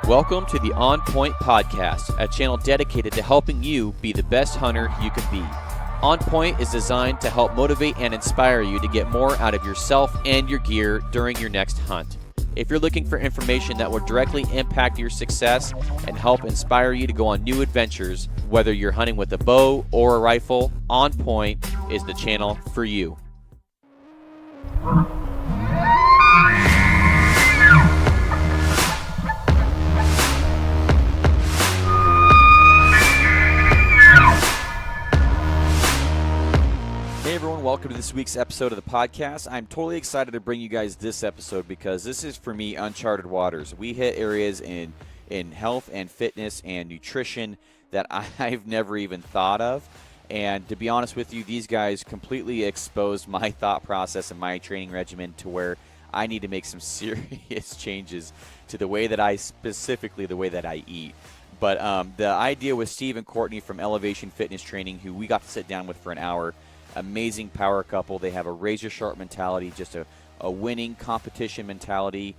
Welcome to the On Point Podcast, a channel dedicated to helping you be the best hunter you can be. On Point is designed to help motivate and inspire you to get more out of yourself and your gear during your next hunt. If you're looking for information that will directly impact your success and help inspire you to go on new adventures, whether you're hunting with a bow or a rifle, On Point is the channel for you. Hey everyone, welcome to this week's episode of the podcast. I'm totally excited to bring you guys this episode because this is, for me, uncharted waters. We hit areas in health and fitness and nutrition that I've never even thought of. And to be honest with you, these guys completely exposed my thought process and my training regimen to where I need to make some serious changes to the way that the way that I eat. But the idea with Steve and Courtney from Elevation Fitness Training, who we got to sit down with for an hour, amazing power couple. They have a razor-sharp mentality, just a winning competition mentality,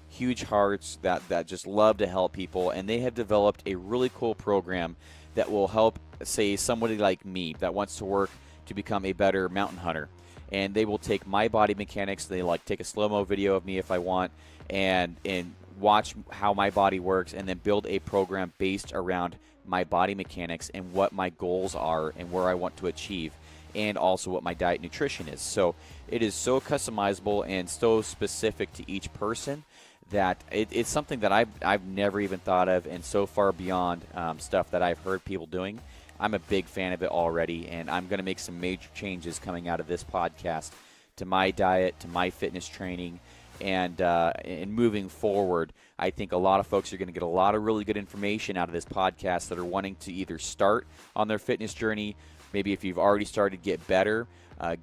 huge hearts that just love to help people, and they have developed a really cool program that will help, say, somebody like me that wants to work to become a better mountain hunter. And they will take my body mechanics, they take a slow-mo video of me if I want, and watch how my body works, and then build a program based around my body mechanics and what my goals are and where I want to achieve, and also what my diet nutrition is. So it is so customizable and so specific to each person that it's something that I've never even thought of, and so far beyond stuff that I've heard people doing. I'm a big fan of it already, and I'm going to make some major changes coming out of this podcast to my diet, to my fitness training, and moving forward. I think a lot of folks are going to get a lot of really good information out of this podcast that are wanting to either start on their fitness journey, maybe if you've already started, get better,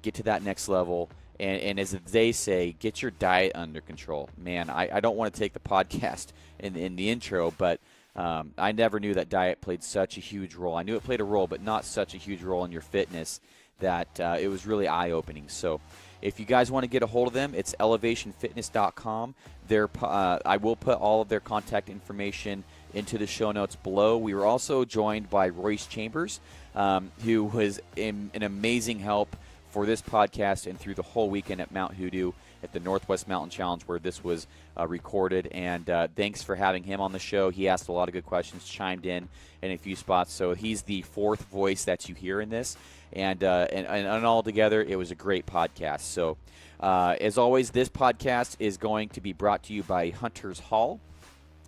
get to that next level, and as they say, get your diet under control. Man, I don't want to take the podcast in the intro, but I never knew that diet played such a huge role. I knew it played a role, but not such a huge role in your fitness that it was really eye-opening. So if you guys want to get a hold of them, it's elevationfitness.com. I will put all of their contact information into the show notes below. We were also joined by Royce Chambers, who was an amazing help for this podcast and through the whole weekend at Mount Hoodoo at the Northwest Mountain Challenge where this was recorded. And thanks for having him on the show. He asked a lot of good questions, chimed in a few spots. So he's the fourth voice that you hear in this. And all together, it was a great podcast. So as always, this podcast is going to be brought to you by Hunters Hall.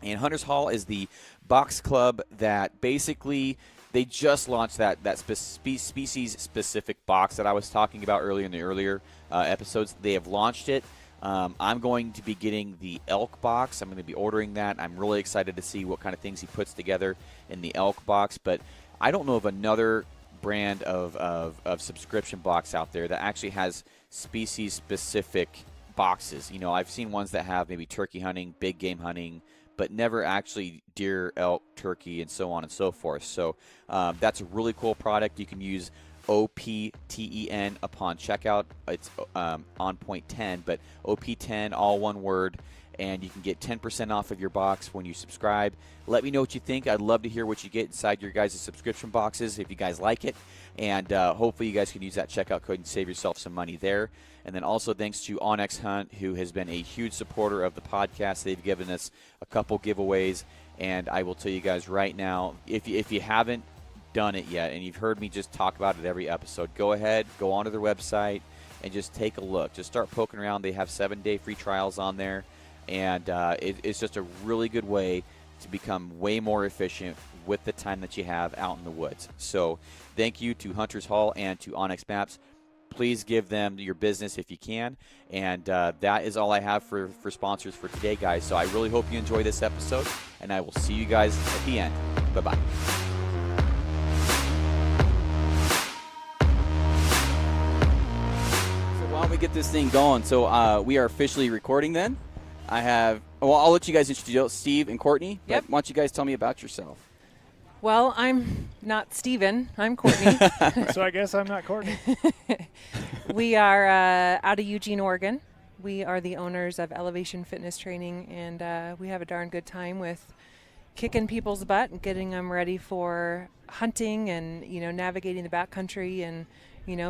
And Hunters Hall is the box club that basically they just launched that species-specific box that I was talking about earlier in the earlier episodes. They have launched it. I'm going to be getting the elk box. I'm going to be ordering that. I'm really excited to see what kind of things he puts together in the elk box. But I don't know of another brand of subscription box out there that actually has species-specific boxes. You know, I've seen ones that have maybe turkey hunting, big game hunting, but never actually deer, elk, turkey, and so on and so forth. So that's a really cool product. You can use OPTEN upon checkout. It's on point 10, but OP10, all one word, and you can get 10% off of your box when you subscribe. Let me know what you think. I'd love to hear what you get inside your guys' subscription boxes if you guys like it, and hopefully you guys can use that checkout code and save yourself some money there. And then also thanks to Onyx Hunt, who has been a huge supporter of the podcast. They've given us a couple giveaways, and I will tell you guys right now, if you haven't done it yet and you've heard me just talk about it every episode, go ahead, go onto their website, and just take a look. Just start poking around. They have 7-day free trials on there, and it's just a really good way to become way more efficient with the time that you have out in the woods. So thank you to Hunters Hall and to Onyx Maps. Please give them your business if you can. And that is all I have for sponsors for today, guys. So I really hope you enjoy this episode, and I will see you guys at the end. Bye-bye. So why don't we get this thing going? So we are officially recording then. I'll let you guys introduce Steve and Courtney. Yep. Why don't you guys tell me about yourself? Well, I'm not Steven. I'm Courtney. So I guess I'm not Courtney. We are out of Eugene, Oregon. We are the owners of Elevation Fitness Training, and we have a darn good time with kicking people's butt and getting them ready for hunting and, navigating the backcountry and,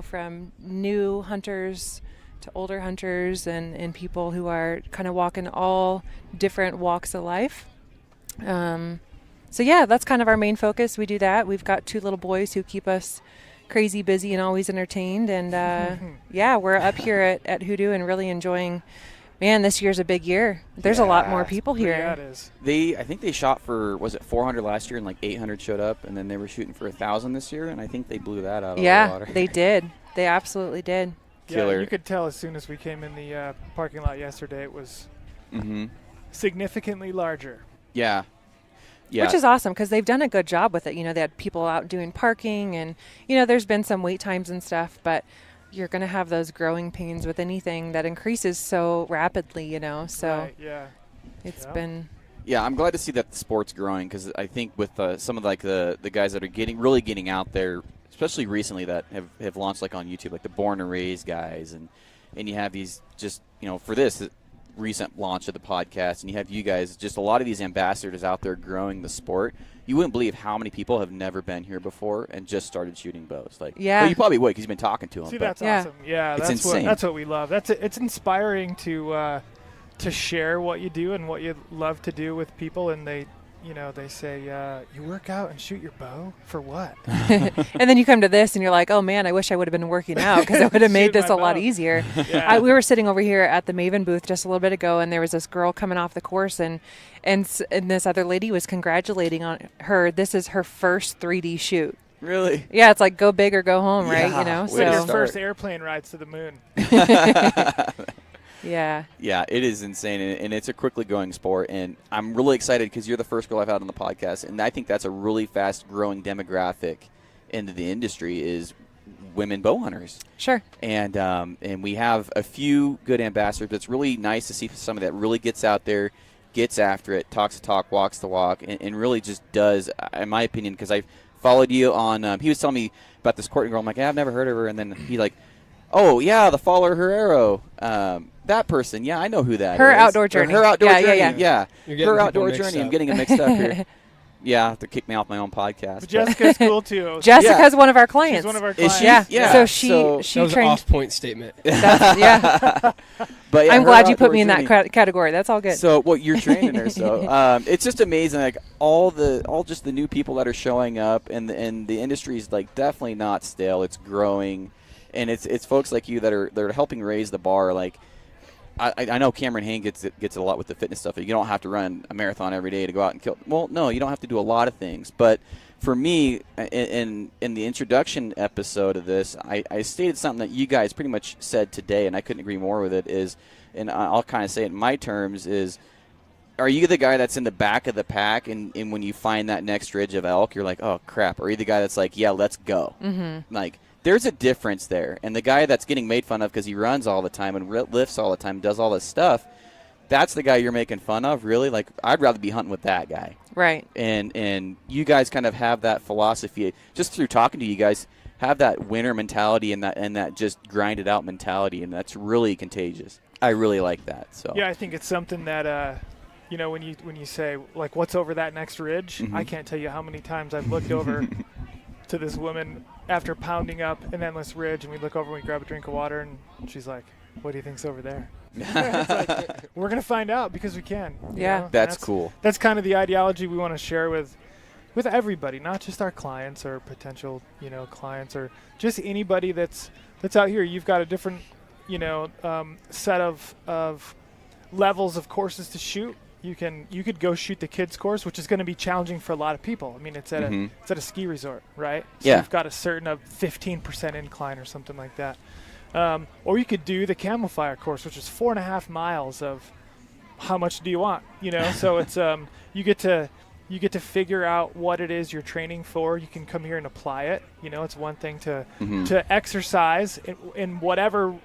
from new hunters to older hunters and people who are kind of walking all different walks of life. So yeah, that's kind of our main focus. We do that. We've got 2 little boys who keep us crazy busy and always entertained. And yeah, we're up here at Hoodoo and really enjoying. Man, this year's a big year. There's a lot more people here. Yeah, it is. I think they shot for, was it 400 last year and like 800 showed up, and then they were shooting for 1,000 this year, and I think they blew that out of the water. Yeah, they did. They absolutely did. Killer. Yeah, you could tell as soon as we came in the parking lot yesterday, it was significantly larger. Yeah. Yeah. Which is awesome because they've done a good job with it. They had people out doing parking and, there's been some wait times and stuff, but you're going to have those growing pains with anything that increases so rapidly, so Right, yeah. It's been. Yeah, I'm glad to see that the sport's growing because I think with some of like the guys that are really getting out there, especially recently that have launched like on YouTube, like the Born and Raised guys, and you have these just, for this recent launch of the podcast, and you have you guys, just a lot of these ambassadors out there growing the sport. You wouldn't believe how many people have never been here before and just started shooting bows. Like, well, you probably would because you've been talking to them. See, that's awesome. Yeah, it's insane. That's what we love. It's inspiring to share what you do and what you love to do with people, and they say, you work out and shoot your bow for what? And then you come to this and you're like, oh man, I wish I would have been working out because it would have made this a lot easier. Yeah. We were sitting over here at the Maven booth just a little bit ago, and there was this girl coming off the course, and this other lady was congratulating on her. This is her first 3D shoot. Really? Yeah, it's like go big or go home, right? With your first airplane rides to the moon. Yeah. Yeah, it is insane, and it's a quickly growing sport, and I'm really excited because you're the first girl I've had on the podcast, and I think that's a really fast-growing demographic into the industry is women bow hunters. Sure. And we have a few good ambassadors. It's really nice to see somebody that really gets out there, gets after it, talks the talk, walks the walk, and really just does, in my opinion, because I followed you on, he was telling me about this Courtney girl. I'm like, I've never heard of her, and then he like, oh, yeah, the Follower Her Arrow. That person, yeah, I know who that is. Her Outdoor Journey. Her Outdoor Journey, yeah. Her Outdoor Journey. I'm getting it mixed up here. Yeah, have to kick me off my own podcast. But Jessica's cool, too. Jessica's one of our clients. She's one of our clients. Yeah. So she that was trained. An off-point statement. Yeah. But yeah, I'm glad you put me in that category. That's all good. So, well, you're training her. So, it's just amazing. Like all just the new people that are showing up, and the industry is like definitely not stale. It's growing, and it's folks like you that are helping raise the bar. Like, I know Cameron Hain gets it a lot with the fitness stuff. You don't have to run a marathon every day to go out and kill. Well, no, you don't have to do a lot of things. But for me, in the introduction episode of this, I stated something that you guys pretty much said today, and I couldn't agree more with it. And I'll kind of say it in my terms is, are you the guy that's in the back of the pack, and when you find that next ridge of elk, you're like, oh crap? Or are you the guy that's like, yeah, let's go? Mm-hmm. Like, there's a difference there. And the guy that's getting made fun of because he runs all the time and lifts all the time, does all this stuff, that's the guy you're making fun of, really? Like, I'd rather be hunting with that guy. Right. And you guys kind of have that philosophy, just through talking to you guys, have that winner mentality and that just grind it out mentality, and that's really contagious. I really like that. So yeah, I think it's something that when you say, like, what's over that next ridge, mm-hmm. I can't tell you how many times I've looked over to this woman after pounding up an endless ridge, and we look over and we grab a drink of water, and she's like, what do you think's over there? It's like, we're going to find out because we can. Yeah. That's cool. That's kind of the ideology we want to share with everybody, not just our clients or potential, clients, or just anybody that's out here. You've got a different, set of levels of courses to shoot. You could go shoot the kids course, which is going to be challenging for a lot of people. I mean, it's at a ski resort, right? So yeah. You've got a certain 15% incline or something like that. Or you could do the camel fire course, which is 4.5 miles of how much do you want, So it's you get to figure out what it is you're training for. You can come here and apply it. It's one thing to exercise in whatever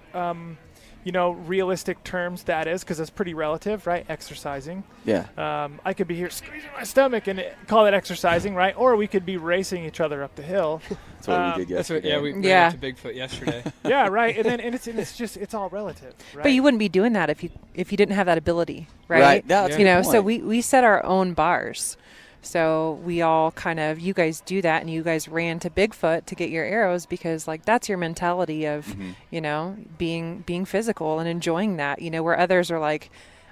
realistic terms that is, because it's pretty relative, right? Exercising. Yeah. I could be here squeezing my stomach and call it exercising, right? Or we could be racing each other up the hill. That's what we did yesterday. We went to Bigfoot yesterday. Yeah, right. And it's all relative, right? But you wouldn't be doing that if you didn't have that ability, right? Right. That's so we set our own bars. So we all you guys do that, and you guys ran to Bigfoot to get your arrows because like that's your mentality of, you know, being physical and enjoying that, you know, where others are like,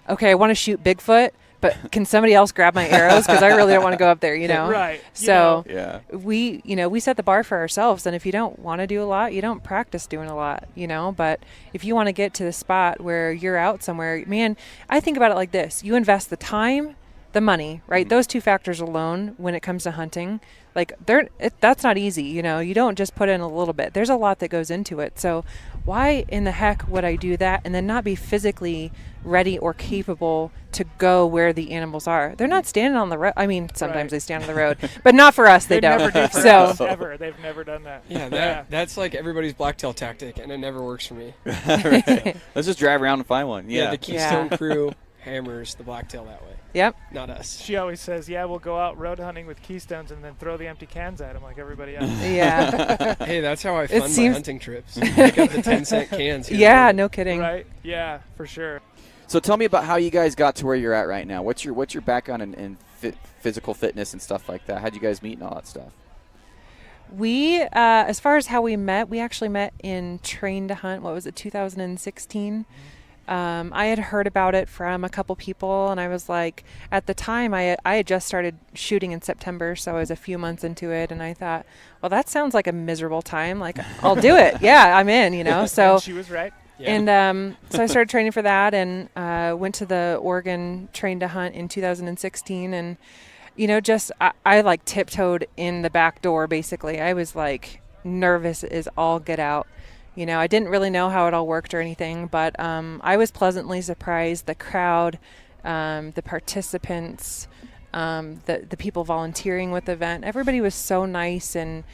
okay, I want to shoot Bigfoot, but can somebody else grab my arrows? Because I really don't want to go up there, you know? Right. So Yeah. we set the bar for ourselves. And if you don't want to do a lot, you don't practice doing a lot, you know? But if you want to get to the spot where you're out somewhere, man, I think about it like this. You invest the time, the money, right? Those two factors alone when it comes to hunting, like that's not easy, you know? You don't just put in a little bit. There's a lot that goes into it. So why in the heck would I do that and then not be physically ready or capable to go where the animals are? They're not standing on the road. I mean, sometimes they stand on the road, but not for us. They don't. Never do for So us, ever. They've never done that. Yeah, that's like everybody's blacktail tactic, and it never works for me. Right. Let's just drive around and find one. Yeah. The Keystone crew hammers the blacktail that way. Yep. Not us. She always says, yeah, we'll go out road hunting with Keystones and then throw the empty cans at them like everybody else. Yeah. Hey, that's how I fund my seems- hunting trips. Pick up the 10-cent cans. Here. Yeah, no kidding. Right? Yeah, for sure. So tell me about how you guys got to where you're at right now. What's your background in physical fitness and stuff like that? How'd you guys meet and all that stuff? We, as far as how we met, we actually met in Train to Hunt. What was it, 2016? I had heard about it from a couple people, and I was like, at the time, I had just started shooting in September, so I was a few months into it, and I thought, well, that sounds like a miserable time. Like, I'll do it. Yeah, I'm in, you know. So And she was right. Yeah. And so I started training for that, and went to the Oregon Train to Hunt in 2016, and you know, just I like tiptoed in the back door. Basically, I was like nervous as all get out. You know, I didn't really know how it all worked or anything, but I was pleasantly surprised. The crowd, the participants, the people volunteering with the event, everybody was so nice and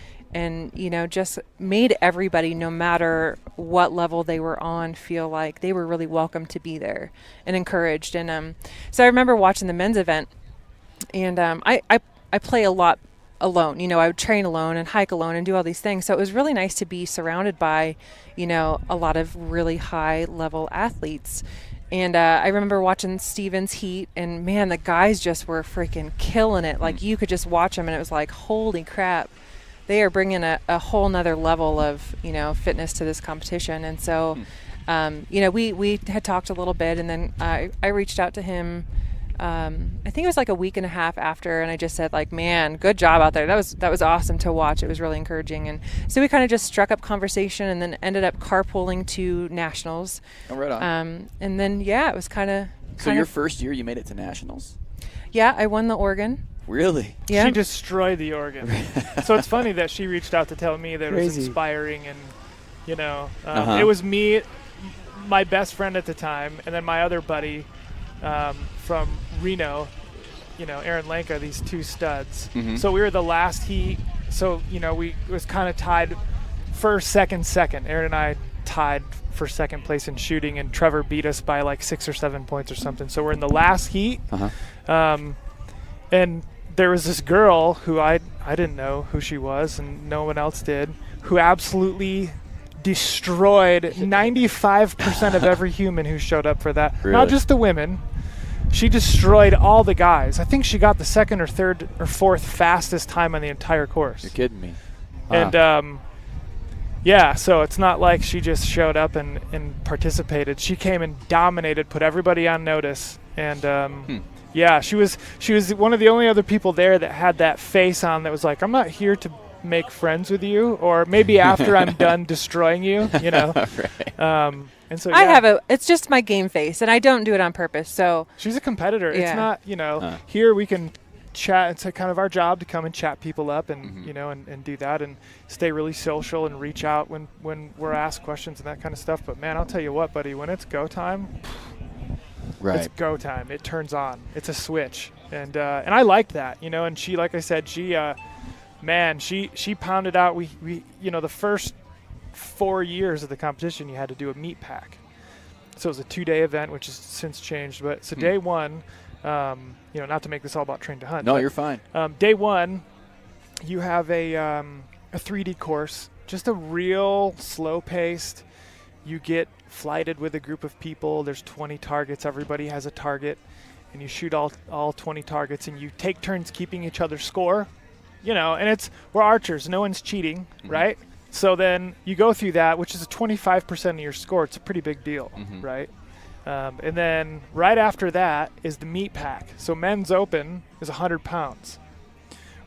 you know, just made everybody, no matter what level they were on, feel like they were really welcome to be there and encouraged. And so I remember watching the men's event, and I play a lot alone. You know, I would train alone and hike alone and do all these things. So it was really nice to be surrounded by, you know, a lot of really high level athletes. And I remember watching Steven's heat, and man, the guys just were freaking killing it. Like, you could just watch them and it was like, holy crap, they are bringing a whole nother level of, you know, fitness to this competition. And so, you know, we had talked a little bit, and then I reached out to him. I think it was like a week and a half after, and I just said, like, man, good job out there. That was awesome to watch. It was really encouraging. And so we kind of just struck up conversation, and then ended up carpooling to nationals. Oh, right on. And then, yeah, it was kind of. So your first year, you made it to nationals? Yeah, I won the Oregon. Really? Yeah. She destroyed the Oregon. So it's funny that she reached out to tell me that it was Crazy. inspiring, and, you know, Uh-huh. it was me, my best friend at the time, and then my other buddy from Reno, you know, Aaron Lanka, these two studs. Mhm. So we were the last heat. So, you know, we was kind of tied first, second. Aaron and I tied for second place in shooting, and Trevor beat us by like 6 or 7 points or something. So we're in the last heat. Uh-huh. And there was this girl who I didn't know who she was, and no one else did, who absolutely destroyed 95% of every human who showed up for that. Really? Not just the women. She destroyed all the guys. I think she got the second or third or fourth fastest time on the entire course. You're kidding me. Wow. And yeah, so it's not like she just showed up and participated. She came and dominated, put everybody on notice, and yeah, she was one of the only other people there that had that face on that was like, I'm not here to make friends with you, or maybe after I'm done destroying you, you know. Right. And so yeah, I have it's just my game face, and I don't do it on purpose. So she's a competitor. Yeah. It's not, you know, here we can chat. It's kind of our job to come and chat people up and, you know, and do that and stay really social and reach out when we're asked questions and that kind of stuff. But man, I'll tell you what, buddy, when it's go time, Right. it's go time. It turns on. It's a switch. And I liked that, you know, and she, like I said, she pounded out. We you know, the first 4 years of the competition, you had to do a meat pack. So it was a 2-day event, which has since changed. But so day one, you know, not to make this all about train to hunt. No, but, you're fine. day one, you have a 3D course, just a real slow-paced. You get flighted with a group of people. There's 20 targets. Everybody has a target. and you shoot all 20 targets, and you take turns keeping each other's score, and we're archers. No one's cheating, right? So then you go through that, which is a 25% of your score. It's a pretty big deal, right? And then right after that is the meat pack. So men's open is 100 pounds.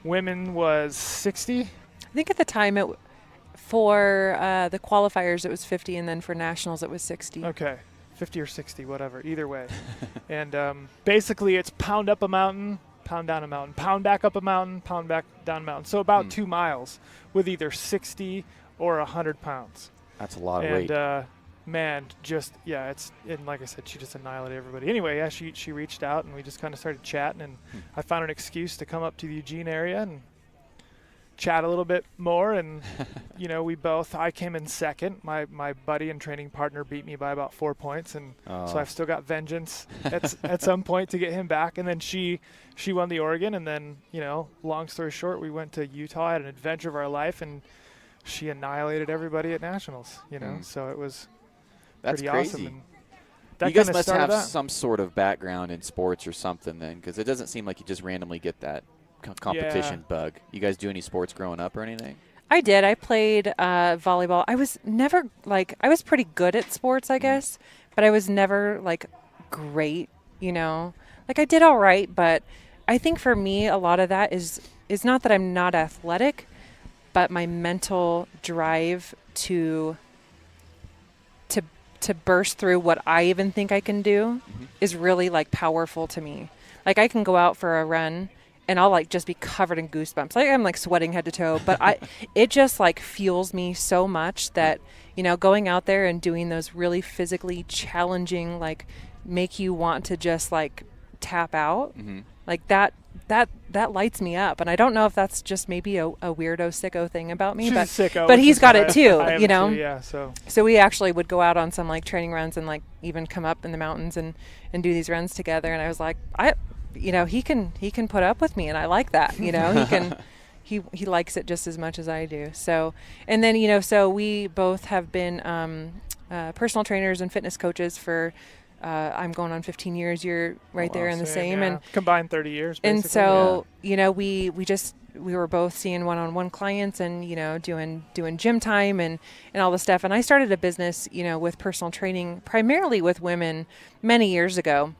Women was 60. I think at the time for the qualifiers it was 50, and then for nationals it was 60. Okay, 50 or 60, whatever, either way. And basically it's pound up a mountain, pound down a mountain, pound back up a mountain, pound back down a mountain. So about 2 miles with either 60 or 100 pounds. That's a lot of weight. And man, and like I said, she just annihilated everybody. Anyway, yeah, she reached out, and we just kind of started chatting, and I found an excuse to come up to the Eugene area and chat a little bit more. And I came in second. My buddy and training partner beat me by about 4 points, and so I've still got vengeance at some point to get him back. And then she won the Oregon, and then long story short, we went to Utah, had an adventure of our life, and she annihilated everybody at nationals. So it was That's pretty crazy. awesome. And that you guys kinda must started have that. some sort of background in sports or something then, because it doesn't seem like you just randomly get that competition bug. You guys do any sports growing up or anything? I did. I played volleyball. I was never I was pretty good at sports, I guess, but I was never great, I did all right, but I think for me a lot of that is not that I'm not athletic, but my mental drive to burst through what I even think I can do is really powerful to me. I can go out for a run and I'll just be covered in goosebumps. I'm sweating head to toe, but it just fuels me so much that, going out there and doing those really physically challenging, make you want to just tap out, that lights me up. And I don't know if that's just maybe a weirdo sicko thing about me, She's but a sicko, but which he's is got what it too, I am too, yeah, So we actually would go out on some training runs and even come up in the mountains and do these runs together. And I was he can put up with me, and I like that. He can he likes it just as much as I do. So, and then so we both have been personal trainers and fitness coaches for I'm going on 15 years. You're right there in the same. Yeah. And combined 30 years. Basically. And so we were both seeing one-on-one clients and doing gym time and all the stuff. And I started a business with personal training primarily with women many years ago.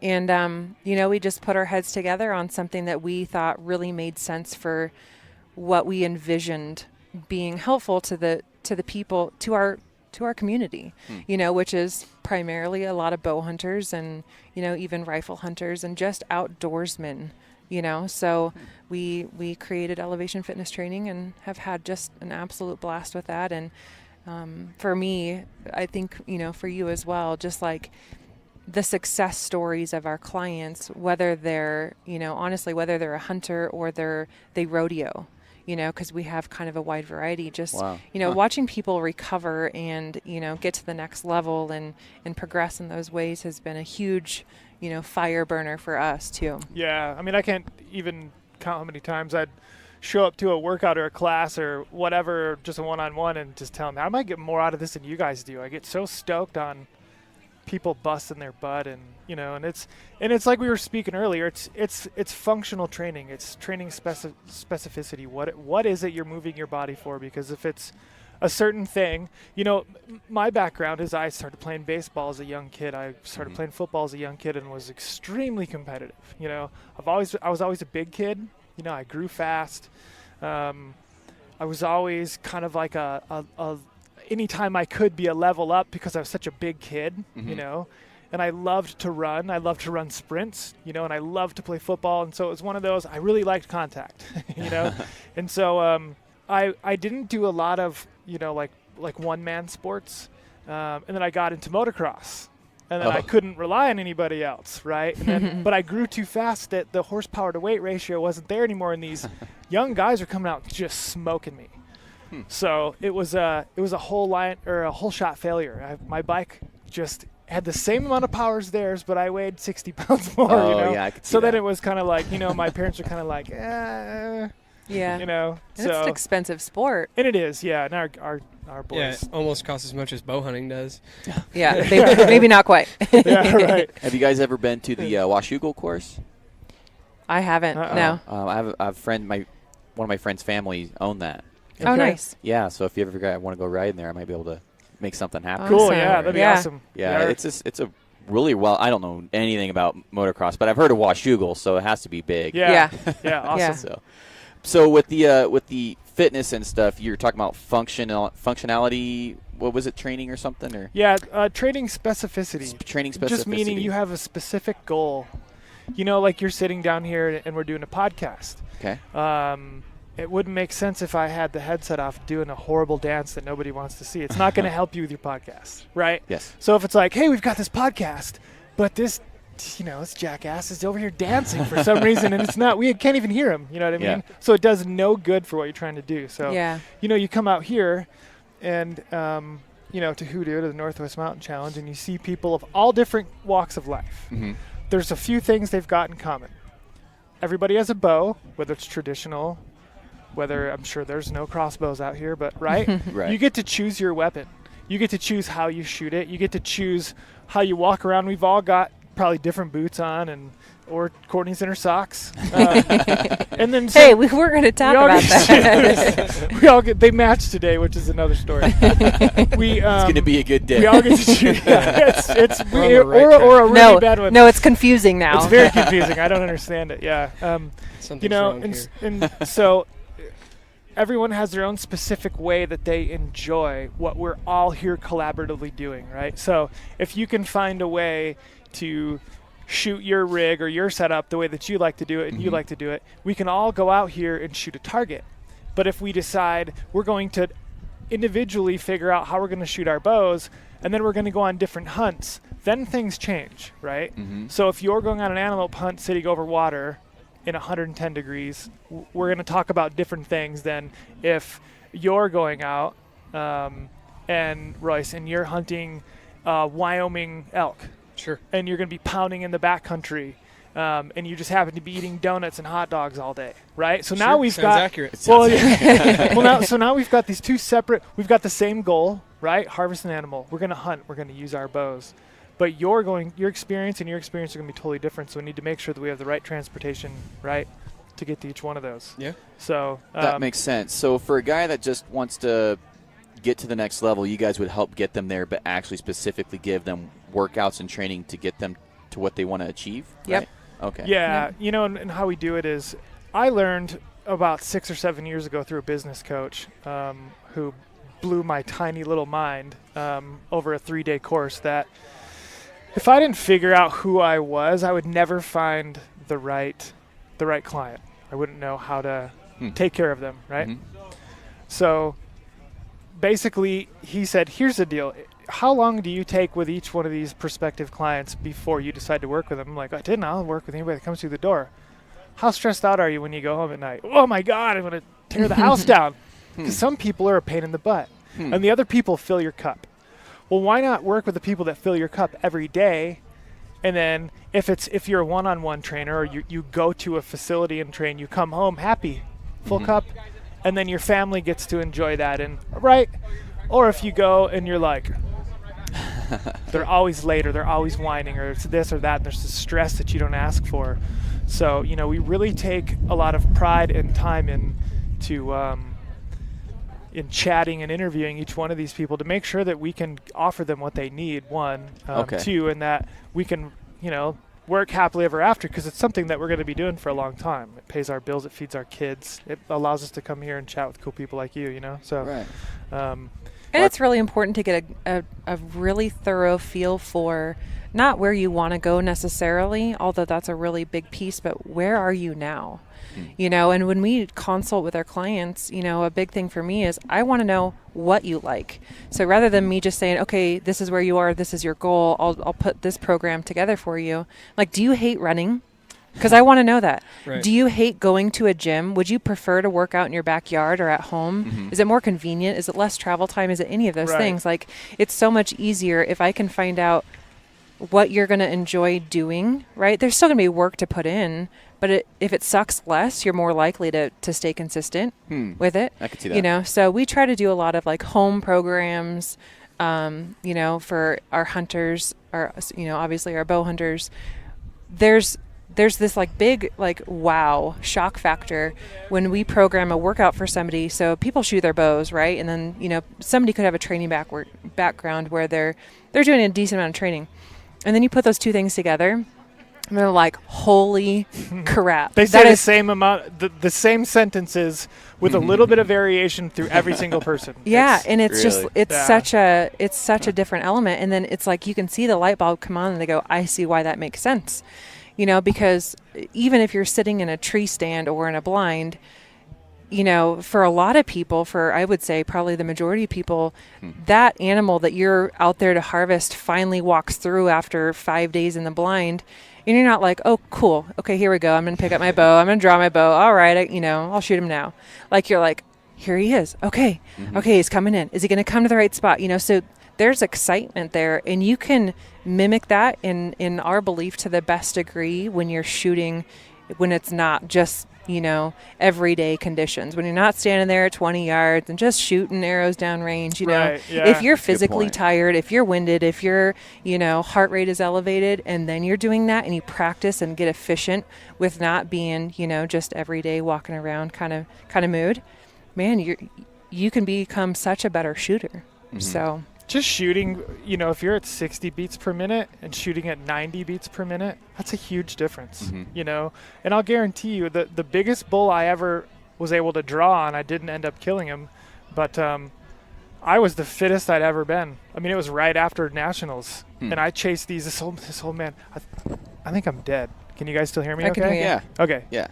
And we just put our heads together on something that we thought really made sense for what we envisioned being helpful to the people, to our community, which is primarily a lot of bow hunters and even rifle hunters and just outdoorsmen. So we created Elevation Fitness Training and have had just an absolute blast with that. And for me, I think for you as well, just the success stories of our clients, whether they're honestly whether they're a hunter or they rodeo, because we have kind of a wide variety. Just watching people recover and get to the next level and progress in those ways has been a huge fire burner for us too. Yeah, I mean, I can't even count how many times I'd show up to a workout or a class or whatever, just a one-on-one, and just tell them I might get more out of this than you guys do. I get so stoked on people busting their butt, and and it's like we were speaking earlier, it's functional training, it's training specificity. What is it you're moving your body for? Because if it's a certain thing, my background is I started playing baseball as a young kid. I started playing football as a young kid and was extremely competitive. I was always a big kid. I grew fast. I was always kind of like a anytime I could be a level up because I was such a big kid, and I loved to run. I loved to run sprints, and I loved to play football. And so it was one of those, I really liked contact, And so I didn't do a lot of, like one-man sports. And then I got into motocross. And then I couldn't rely on anybody else, right? And then, but I grew too fast that the horsepower to weight ratio wasn't there anymore, and these young guys are coming out just smoking me. So it was a whole shot failure. My bike just had the same amount of power as theirs, but I weighed 60 pounds more. Yeah, I could see so that. Then it was kind of like, my parents were kind of like, Yeah. So it's an expensive sport. And it is, yeah. And our Yeah, boys. it almost costs as much as bow hunting does. Yeah, maybe not quite. Yeah, right. Have you guys ever been to the Washougal course? I haven't. No. I have a friend. One of my friend's family own that. Oh, nice. Yeah, so if you ever want to go riding there, I might be able to make something happen. Cool. Awesome. Yeah, that'd be Yeah. awesome. Yeah, it's a really well. I don't know anything about motocross, but I've heard of Washougal, so it has to be big. Yeah. Yeah. Yeah. Awesome. Yeah. So with the fitness and stuff, you're talking about functionality. What was it, training or something, or Yeah. Training specificity. training specificity? Just meaning you have a specific goal. You know, like you're sitting down here and we're doing a podcast. Okay. It wouldn't make sense if I had the headset off doing a horrible dance that nobody wants to see. It's not going to help you with your podcast, right? Yes. So if it's like, hey, we've got this podcast, but this jackass is over here dancing for some reason, and it's not. We can't even hear him. You know what I mean? Yeah. So it does no good for what you're trying to do. So Yeah. you come out here, and to Hoodoo, to the Northwest Mountain Challenge, and you see people of all different walks of life. Mm-hmm. There's a few things they've got in common. Everybody has a bow, whether it's traditional, whether I'm sure there's no crossbows out here, but right? Right. You get to choose your weapon. You get to choose how you shoot it. You get to choose how you walk around. We've all got probably different boots on, or Courtney's in her socks. And then Hey, we were going to talk about that. they match today, which is another story. It's going to be a good day. We all get to choose. It's We're on the right or a really bad one. No, it's confusing now. It's very confusing. I don't understand it. Yeah. Something's wrong here. and so everyone has their own specific way that they enjoy what we're all here collaboratively doing, right? So if you can find a way to shoot your rig or your setup the way that you like to do it and you like to do it, we can all go out here and shoot a target. But if we decide we're going to individually figure out how we're going to shoot our bows, and then we're going to go on different hunts, then things change, right? So if you're going on an antelope hunt sitting over water in 110 degrees, we're going to talk about different things than if you're going out and Royce, and you're hunting Wyoming elk. Sure. And you're going to be pounding in the backcountry, and you just happen to be eating donuts and hot dogs all day, right? So now we've Sounds got accurate. now we've got these two separate. We've got the same goal, right? Harvest an animal. We're going to hunt. We're going to use our bows, but your experience and your experience are going to be totally different. So we need to make sure that we have the right transportation, right, to get to each one of those. Yeah. So That makes sense. So for a guy that just wants to get to the next level, you guys would help get them there, but actually specifically give them workouts and training to get them to what they want to achieve? Yep. Right? Okay. Yeah, and how we do it is, I learned about 6 or 7 years ago through a business coach who blew my tiny little mind over a 3-day course, that if I didn't figure out who I was, I would never find the right client. I wouldn't know how to take care of them, right? So basically, he said, here's the deal. How long do you take with each one of these prospective clients before you decide to work with them? I'm like, I'll work with anybody that comes through the door. How stressed out are you when you go home at night? Oh my God, I'm going to tear the house down. Because some people are a pain in the butt, and the other people fill your cup. Well, why not work with the people that fill your cup every day? And then if you're a one-on-one trainer, or you go to a facility and train, you come home happy, full cup, and then your family gets to enjoy that. And right? Or if you go and you're like, they're always late, or they're always whining, or it's this or that, and there's this stress that you don't ask for. So, we really take a lot of pride and time in chatting and interviewing each one of these people to make sure that we can offer them what they need, one. Two, and that we can, work happily ever after, because it's something that we're going to be doing for a long time. It pays our bills, it feeds our kids, it allows us to come here and chat with cool people like you, So, Right. And it's really important to get a really thorough feel for not where you want to go necessarily, although that's a really big piece, but where are you now? And when we consult with our clients, a big thing for me is I want to know what you like. So rather than me just saying, okay, this is where you are, this is your goal, I'll put this program together for you. Like, do you hate running? Because I want to know that. Right. Do you hate going to a gym? Would you prefer to work out in your backyard or at home? Is it more convenient? Is it less travel time? Is it any of those things? Like, it's so much easier if I can find out what you're going to enjoy doing, right? There's still going to be work to put in, but if it sucks less, you're more likely to stay consistent with it. I could see that. You know, so we try to do a lot of like home programs, you know, for our hunters, obviously our bow hunters. There's this like big like wow shock factor when we program a workout for somebody. So people shoot their bows, right? And then, you know, somebody could have a training background where they're doing a decent amount of training. And then you put those two things together and they're like, holy crap. They say the same amount, the same sentences with a little bit of variation through every single person. Yeah, and it's really, it's such a different element. And then it's like you can see the light bulb come on and they go, I see why that makes sense. You know, because even if you're sitting in a tree stand or in a blind, you know, for a lot of people, I would say probably the majority of people, that animal that you're out there to harvest finally walks through after 5 days in the blind. And you're not like, oh, cool. Okay, here we go. I'm going to pick up my bow. I'm going to draw my bow. All right, I'll shoot him now. Like, you're like, here he is. Okay. Okay, he's coming in. Is he going to come to the right spot? You know, so there's excitement there. And you can mimic that in our belief to the best degree when you're shooting, when it's not just, you know, everyday conditions. When you're not standing there at 20 yards and just shooting arrows down range, you know, if you're physically tired, if you're winded, if your, you know, heart rate is elevated, and then you're doing that and you practice and get efficient with not being, you know, just everyday walking around kind of mood, man, you can become such a better shooter. So just shooting, you know, if you're at 60 beats per minute and shooting at 90 beats per minute, that's a huge difference, you know. And I'll guarantee you that the biggest bull I ever was able to draw on, I didn't end up killing him, but I was the fittest I'd ever been. I mean, it was right after nationals, and I chased this old man. I think I'm dead. Can you guys still hear me? I okay? can hear you. Yeah. Okay. Yeah.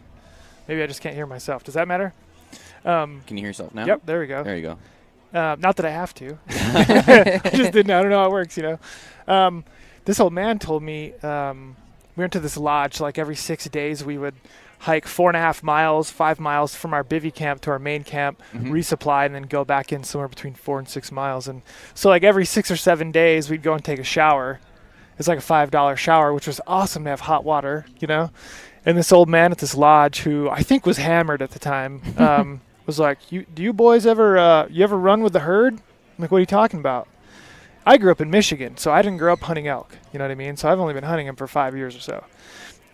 Maybe I just can't hear myself. Does that matter? Can you hear yourself now? Yep. There we go. There you go. Not that I have to. I don't know how it works, you know. This old man told me we went to this lodge, like every 6 days we would hike 4.5 miles, 5 miles from our bivvy camp to our main camp, resupply, and then go back in somewhere between 4 and 6 miles. And so like every 6 or 7 days we'd go and take a shower. It's like a $5 shower, which was awesome to have hot water, you know. And this old man at this lodge, who I think was hammered at the time, was like, do you boys ever run with the herd? I'm like, what are you talking about? I grew up in Michigan, so I didn't grow up hunting elk. You know what I mean? So I've only been hunting them for 5 years or so.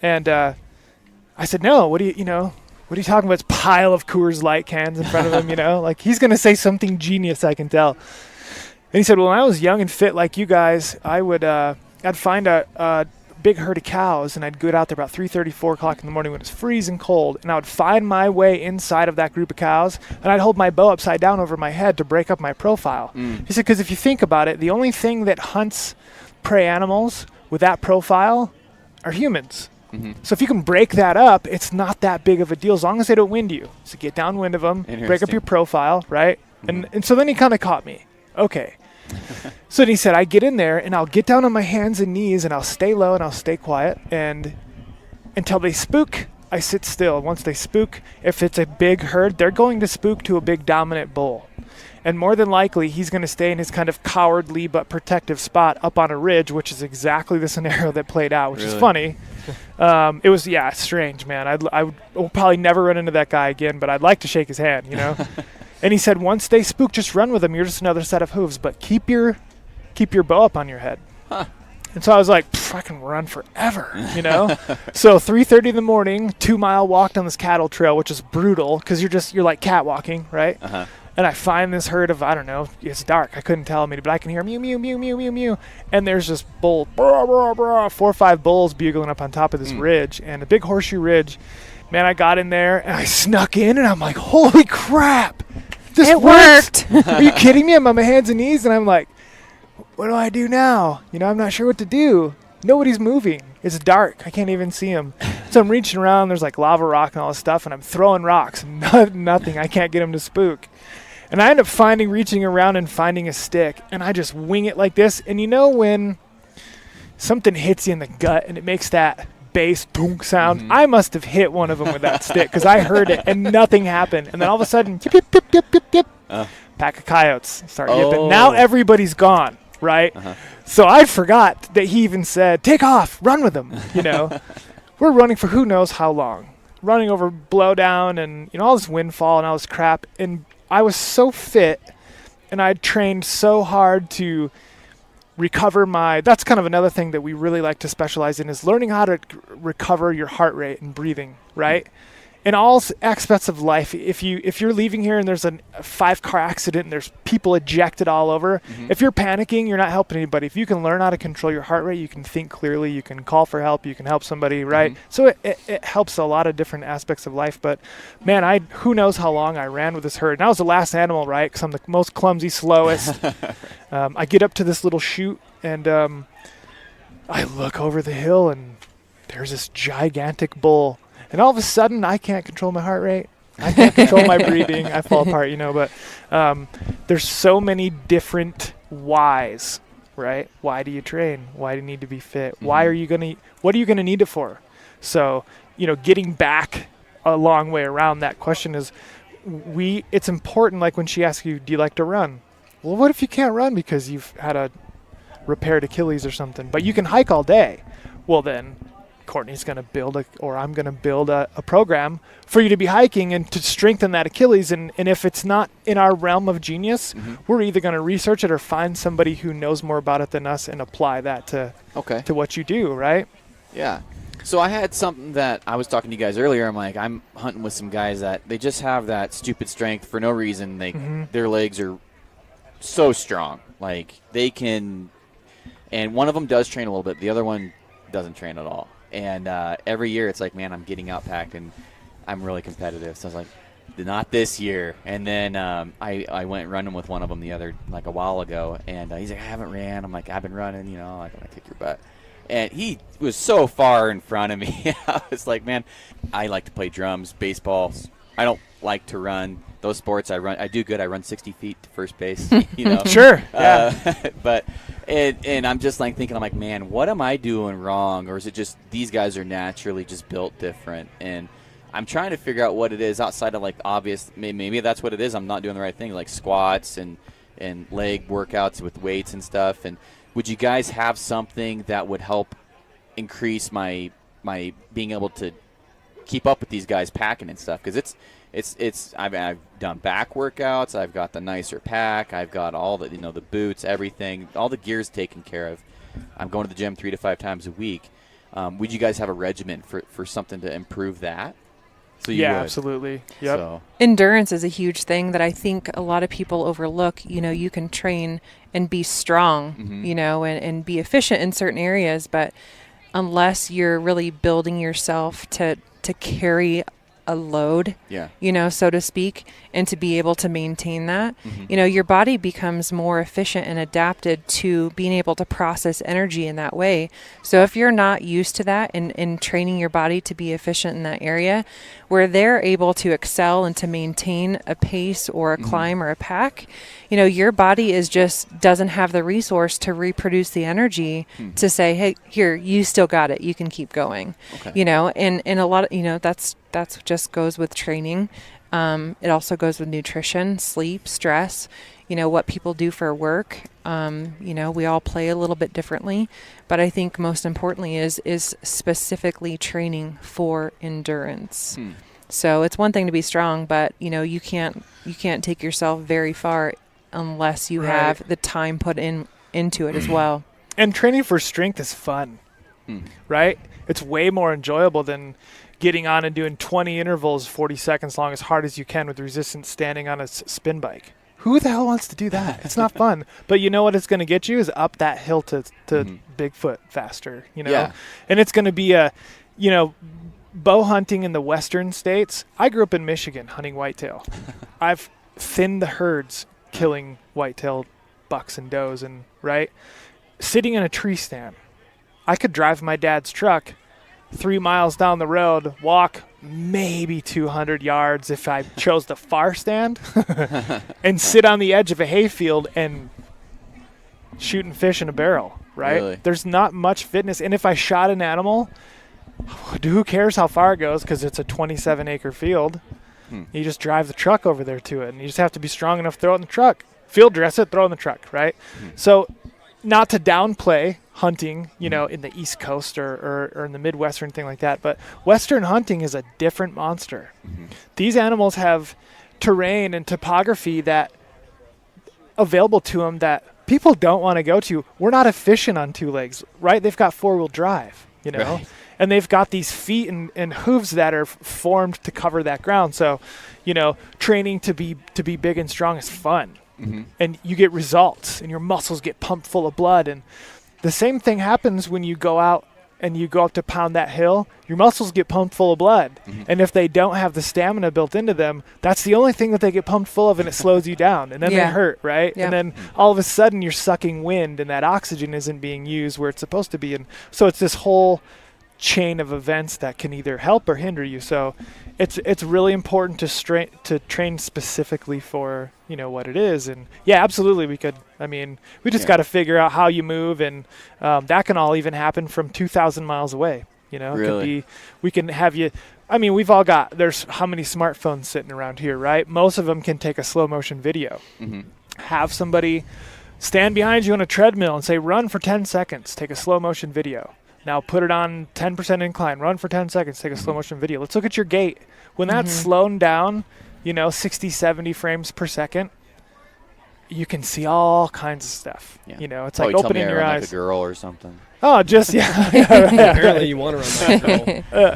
And I said, no, what are you talking about? This pile of Coors Light cans in front of him, you know? Like, he's going to say something genius, I can tell. And he said, well, when I was young and fit like you guys, I'd find a big herd of cows, and I'd go out there about 3:30, 4 o'clock in the morning when it's freezing cold, and I would find my way inside of that group of cows, and I'd hold my bow upside down over my head to break up my profile. He said, because if you think about it, the only thing that hunts prey animals with that profile are humans. So if you can break that up, it's not that big of a deal as long as they don't wind you. So get downwind of them, break up your profile, right? And so then he kind of caught me. Okay. So then he said, I get in there and I'll get down on my hands and knees and I'll stay low and I'll stay quiet, and until they spook, I sit still. Once they spook, if it's a big herd, they're going to spook to a big dominant bull. And more than likely, he's going to stay in his kind of cowardly but protective spot up on a ridge, which is exactly the scenario that played out, which is funny. It was, strange, man. I will probably never run into that guy again, but I'd like to shake his hand, you know. And he said, once they spook, just run with them. You're just another set of hooves, but keep your bow up on your head. And so I was like, I can run forever, you know? So 3:30 in the morning, 2-mile walk down this cattle trail, which is brutal because you're like catwalking, right? And I find this herd of, I don't know, it's dark. I couldn't tell me, but I can hear mew, mew, mew, mew, mew, mew. And there's just bull, brah, brah, brah, 4 or 5 bulls bugling up on top of this ridge, and a big horseshoe ridge. Man, I got in there and I snuck in and I'm like, holy crap. This worked. Are you kidding me? I'm on my hands and knees and I'm like, what do I do now? You know, I'm not sure what to do. Nobody's moving. It's dark. I can't even see them. So I'm reaching around. There's like lava rock and all this stuff, and I'm throwing rocks. Nothing. I can't get them to spook. And I end up reaching around and finding a stick, and I just wing it like this. And you know when something hits you in the gut and it makes that bass boom sound? I must have hit one of them with that stick because I heard it and nothing happened. And then all of a sudden, yip, yip, yip, yip, yip, yip. Pack of coyotes start yipping. Now everybody's gone. right? So I forgot that he even said, take off, run with him, you know. We're running for who knows how long, running over blowdown and, you know, all this windfall and all this crap. And I was so fit, and I'd trained so hard to recover that's kind of another thing that we really like to specialize in, is learning how to recover your heart rate and breathing, right? In all aspects of life, if you're leaving here and there's a 5-car accident and there's people ejected all over, if you're panicking, you're not helping anybody. If you can learn how to control your heart rate, you can think clearly, you can call for help, you can help somebody, right? So it helps a lot of different aspects of life. But man, who knows how long I ran with this herd. And I was the last animal, right? Because I'm the most clumsy, slowest. I get up to this little chute, and I look over the hill, and there's this gigantic bull. And all of a sudden, I can't control my heart rate. I can't control my breathing. I fall apart, you know. But there's so many different whys, right? Why do you train? Why do you need to be fit? What are you gonna need it for? So, you know, getting back a long way around that question is, it's important. Like when she asks you, do you like to run? Well, what if you can't run because you've had a repaired Achilles or something, but you can hike all day? Well, then Courtney's going to build I'm going to build a program for you to be hiking and to strengthen that Achilles. And if it's not in our realm of genius, we're either going to research it or find somebody who knows more about it than us and apply that to what you do, right? Yeah. So I had something that I was talking to you guys earlier. I'm like, I'm hunting with some guys that they just have that stupid strength for no reason. Their legs are so strong. Like they can, and one of them does train a little bit. The other one doesn't train at all. And every year it's like, man, I'm getting outpacked and I'm really competitive. So I was like, not this year. And then I went running with one of them a while ago. And he's like, I haven't ran. I'm like, I've been running, you know, like, I'm going to kick your butt. And he was so far in front of me. I was like, man, I like to play drums, baseball. I don't like to run. Those sports I do good. I run 60 feet to first base, you know. Sure. Yeah. But and I'm just like thinking, I'm like, man, what am I doing wrong? Or is it just these guys are naturally just built different? And I'm trying to figure out what it is outside of like obvious. Maybe that's what it is. I'm not doing the right thing, like squats and leg workouts with weights and stuff. And would you guys have something that would help increase my being able to keep up with these guys packing and stuff? Because I've done back workouts. I've got the nicer pack. I've got all the, you know, the boots, everything, all the gear's taken care of. I'm going to the gym 3 to 5 times a week. Would you guys have a regimen for something to improve that? So you would. Absolutely. Yep. So. Endurance is a huge thing that I think a lot of people overlook. You know, you can train and be strong, you know, and be efficient in certain areas, but unless you're really building yourself to carry a load, you know, so to speak, and to be able to maintain that, you know, your body becomes more efficient and adapted to being able to process energy in that way. So if you're not used to that and training your body to be efficient in that area, where they're able to excel and to maintain a pace or a climb or a pack, you know, your body doesn't have the resource to reproduce the energy to say, hey, here, you still got it. You can keep going, you know, and a lot of, you know, that's just goes with training. It also goes with nutrition, sleep, stress, you know, what people do for work. You know, we all play a little bit differently, but I think most importantly is specifically training for endurance. So it's one thing to be strong, but you know, you can't take yourself very far unless you have the time put into it as well. And training for strength is fun, right? It's way more enjoyable than getting on and doing 20 intervals, 40 seconds long, as hard as you can with resistance, standing on a spin bike. Who the hell wants to do that? It's not fun. But you know what it's going to get you is up that hill to Bigfoot faster, you know? Yeah. And it's going to be you know, bow hunting in the western states. I grew up in Michigan hunting whitetail. I've thinned the herds killing whitetail bucks and does, and right? Sitting in a tree stand. I could drive my dad's truck 3 miles down the road, walk maybe 200 yards if I chose the far stand, and sit on the edge of a hayfield and shooting fish in a barrel, right? Really? There's not much fitness. And if I shot an animal, who cares how far it goes because it's a 27-acre field. You just drive the truck over there to it, and you just have to be strong enough to throw it in the truck. Field dress it, throw it in the truck, right? So not to downplay hunting, you know, in the East Coast or in the Midwest or anything like that, but Western hunting is a different monster. These animals have terrain and topography that available to them that people don't want to go to. We're not efficient on two legs, right? They've got four-wheel drive, you know, and they've got these feet and hooves that are formed to cover that ground. So, you know, training to be big and strong is fun. And you get results and your muscles get pumped full of blood. And the same thing happens when you go out and you go up to pound that hill. Your muscles get pumped full of blood. And if they don't have the stamina built into them, that's the only thing that they get pumped full of, and it slows you down. And then they hurt, right? And then all of a sudden you're sucking wind and that oxygen isn't being used where it's supposed to be. And so it's this whole chain of events that can either help or hinder you. So it's really important to train specifically for, you know, what it is. And yeah, absolutely, we just got to figure out how you move, and that can all even happen from 2,000 miles away. You know, it could be, we can have you. I mean, we've all got, there's how many smartphones sitting around here, right? Most of them can take a slow motion video. Have somebody stand behind you on a treadmill and say, run for 10 seconds, take a slow motion video. Now put it on 10% incline, run for 10 seconds, take a slow motion video. Let's look at your gait. When that's slowed down, you know, 60, 70 frames per second, you can see all kinds of stuff. You know, it's like opening your eyes. Like a girl or something. Oh, just, Apparently you want to run that girl.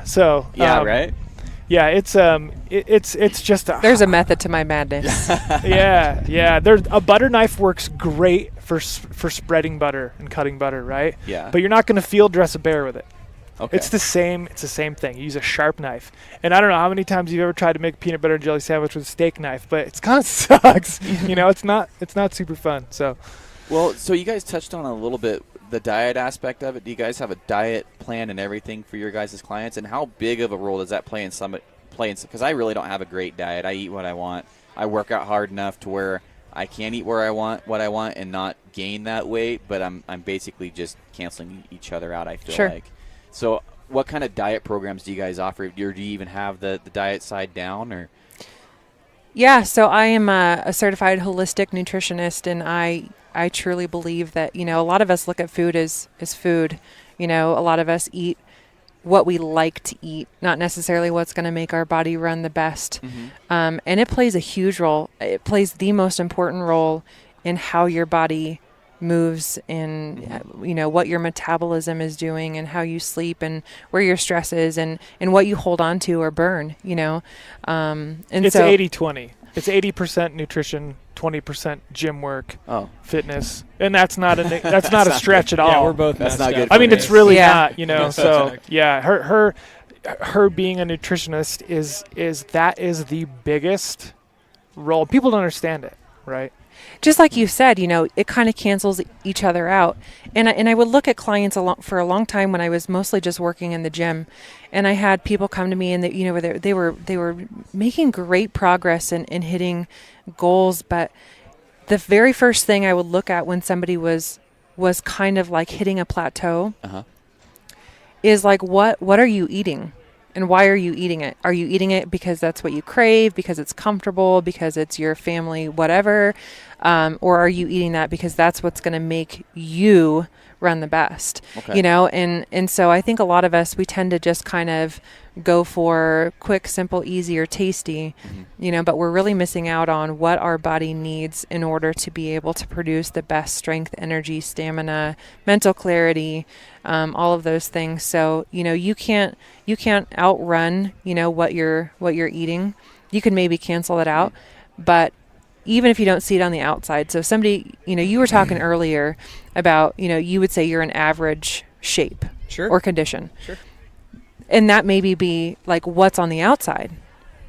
So, right? Yeah, it's just a... There's a method to my madness. There's a butter knife works great for spreading butter and cutting butter, right? Yeah. But you're not going to field dress a bear with it. Okay. It's the same thing. You use a sharp knife. And I don't know how many times you've ever tried to make a peanut butter and jelly sandwich with a steak knife, but it kind of sucks. You know, it's not super fun. So, well, so you guys touched on a little bit the diet aspect of it. Do you guys have a diet plan and everything for your guys' clients, and how big of a role does that play in because I really don't have a great diet. I eat what I want. I work out hard enough to where I can eat what I want and not gain that weight, but I'm basically just canceling each other out, I feel like. So what kind of diet programs do you guys offer? Or do you even have the diet side down? Or? Yeah, so I am a certified holistic nutritionist, and I truly believe that, you know, a lot of us look at food as food. You know, a lot of us eat what we like to eat, not necessarily what's going to make our body run the best. And it plays a huge role. It plays the most important role in how your body moves and, you know, what your metabolism is doing and how you sleep and where your stress is and what you hold on to or burn, you know. And it's so 80-20. It's 80% nutrition, 20% gym work, fitness, and that's not a stretch at all. Yeah, we're both. That's not good. I mean, it's really not, you know. That's so yeah, her being a nutritionist is the biggest role. People don't understand it, right? Just like you said, you know, it kind of cancels each other out. And I would look at clients for a long time when I was mostly just working in the gym, and I had people come to me and you know, they were making great progress in hitting goals, but the very first thing I would look at when somebody was kind of like hitting a plateau is like, what are you eating? And why are you eating it? Are you eating it because that's what you crave, because it's comfortable, because it's your family, whatever? Or are you eating that because that's what's going to make you run the best? You know, and so I think a lot of us, we tend to just kind of go for quick, simple, easy, or tasty, you know, but we're really missing out on what our body needs in order to be able to produce the best strength, energy, stamina, mental clarity, all of those things. So, you know, you can't outrun, you know, what you're eating. You can maybe cancel it out, but even if you don't see it on the outside. So somebody, you know, you were talking earlier about, you know, you would say you're in average shape or condition. And that maybe be like what's on the outside,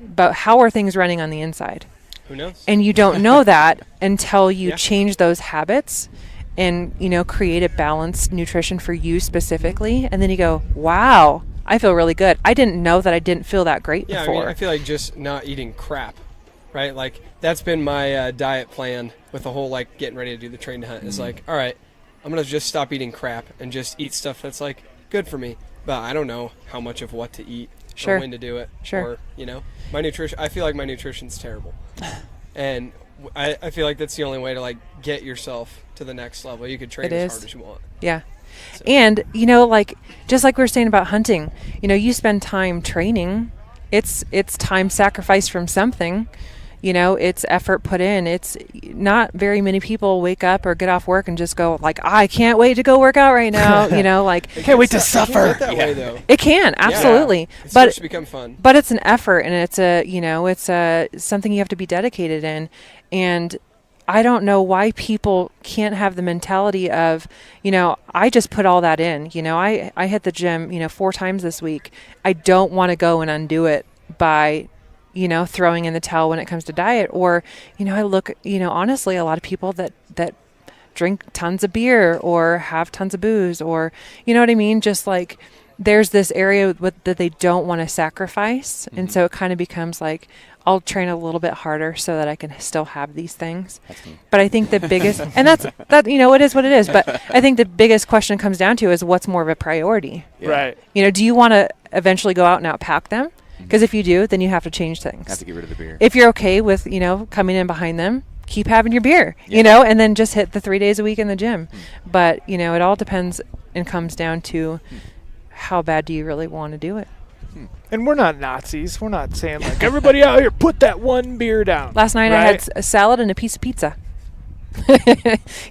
but how are things running on the inside? Who knows? And you don't know that until you change those habits and, you know, create a balanced nutrition for you specifically. And then you go, wow, I feel really good. I didn't know that I didn't feel that great before. I mean, I feel like just not eating crap, right? Like that's been my diet plan with the whole like getting ready to do the train to hunt. Is like, all right, I'm going to just stop eating crap and just eat stuff that's like good for me. But I don't know how much of what to eat or when to do it. Or, you know, my nutrition, I feel like my nutrition's terrible. And I feel like that's the only way to like get yourself to the next level. You could train as hard as you want. Yeah. So. And, you know, like, just like we were saying about hunting, you know, you spend time training. It's time sacrificed from something. You know, it's effort put in. It's not very many people wake up or get off work and just go like, I can't wait to go work out right now. You know, like can't wait to suffer. It can get that way, though. It can, absolutely. It But starts to become fun. But it's an effort, and it's something you have to be dedicated in. And I don't know why people can't have the mentality of, you know, I just put all that in. You know, I hit the gym, you know, 4 times this week. I don't want to go and undo it by, you know, throwing in the towel when it comes to diet. Or, you know, I look, you know, honestly, a lot of people that drink tons of beer or have tons of booze, or, you know what I mean? Just like there's this area that they don't want to sacrifice. Mm-hmm. And so it kind of becomes like, I'll train a little bit harder so that I can still have these things. But I think the biggest, and that, you know, it is what it is. But I think the biggest question comes down to is what's more of a priority? Yeah. Right. You know, do you want to eventually go out and outpack them? Because if you do, then you have to change things. Have to get rid of the beer. If you're okay with, you know, coming in behind them, keep having your beer, you know, and then just hit the 3 days a week in the gym. But, you know, it all depends and comes down to how bad do you really want to do it. And we're not Nazis. We're not saying like, everybody out here, put that one beer down. Last night I had a salad and a piece of pizza.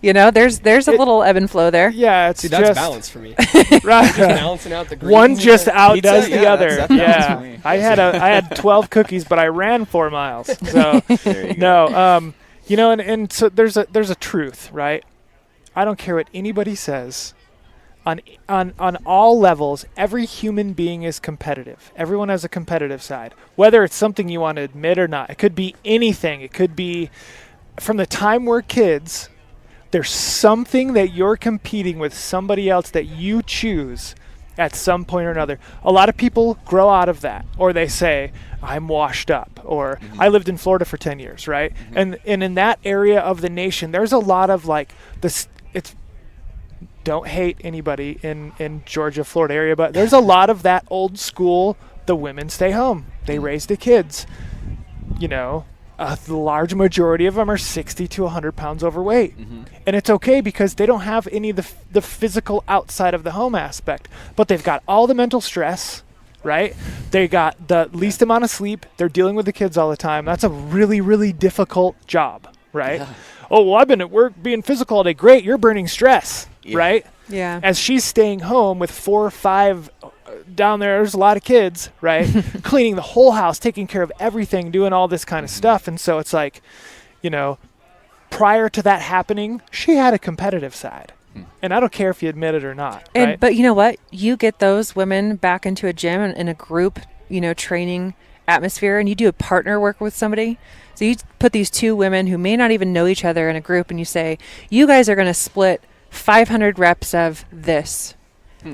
You know, there's a little ebb and flow there. Yeah, it's that's balance for me. Right. Just balancing out the greens. One just outdoes the other. That's Yeah. I had 12 cookies, but I ran 4 miles. So no, you know, and so there's a truth, right? I don't care what anybody says. On all levels, every human being is competitive. Everyone has a competitive side, whether it's something you want to admit or not. It could be anything. It could be from the time we're kids, there's something that you're competing with somebody else that you choose at some point or another. A lot of people grow out of that, or they say, I'm washed up, or I lived in Florida for 10 years, right? And in that area of the nation, there's a lot of like this, don't hate anybody in Georgia, Florida area, but there's a lot of that old school, the women stay home. They raise the kids. You know, the large majority of them are 60 to 100 pounds overweight. And it's okay because they don't have any of the physical outside of the home aspect, but they've got all the mental stress, right? They got the least amount of sleep. They're dealing with the kids all the time. That's a really, really difficult job, right? Yeah. Oh, well, I've been at work being physical all day. Great, you're burning stress, right? Yeah. As she's staying home with 4 or 5 down there's a lot of kids, right? Cleaning the whole house, taking care of everything, doing all this kind of stuff. And so it's like, you know, prior to that happening, she had a competitive side. And I don't care if you admit it or not. And right? But you know what? You get those women back into a gym and in a group, you know, training atmosphere, and you do a partner work with somebody. So you put these 2 women who may not even know each other in a group, and you say, you guys are going to split 500 reps of this.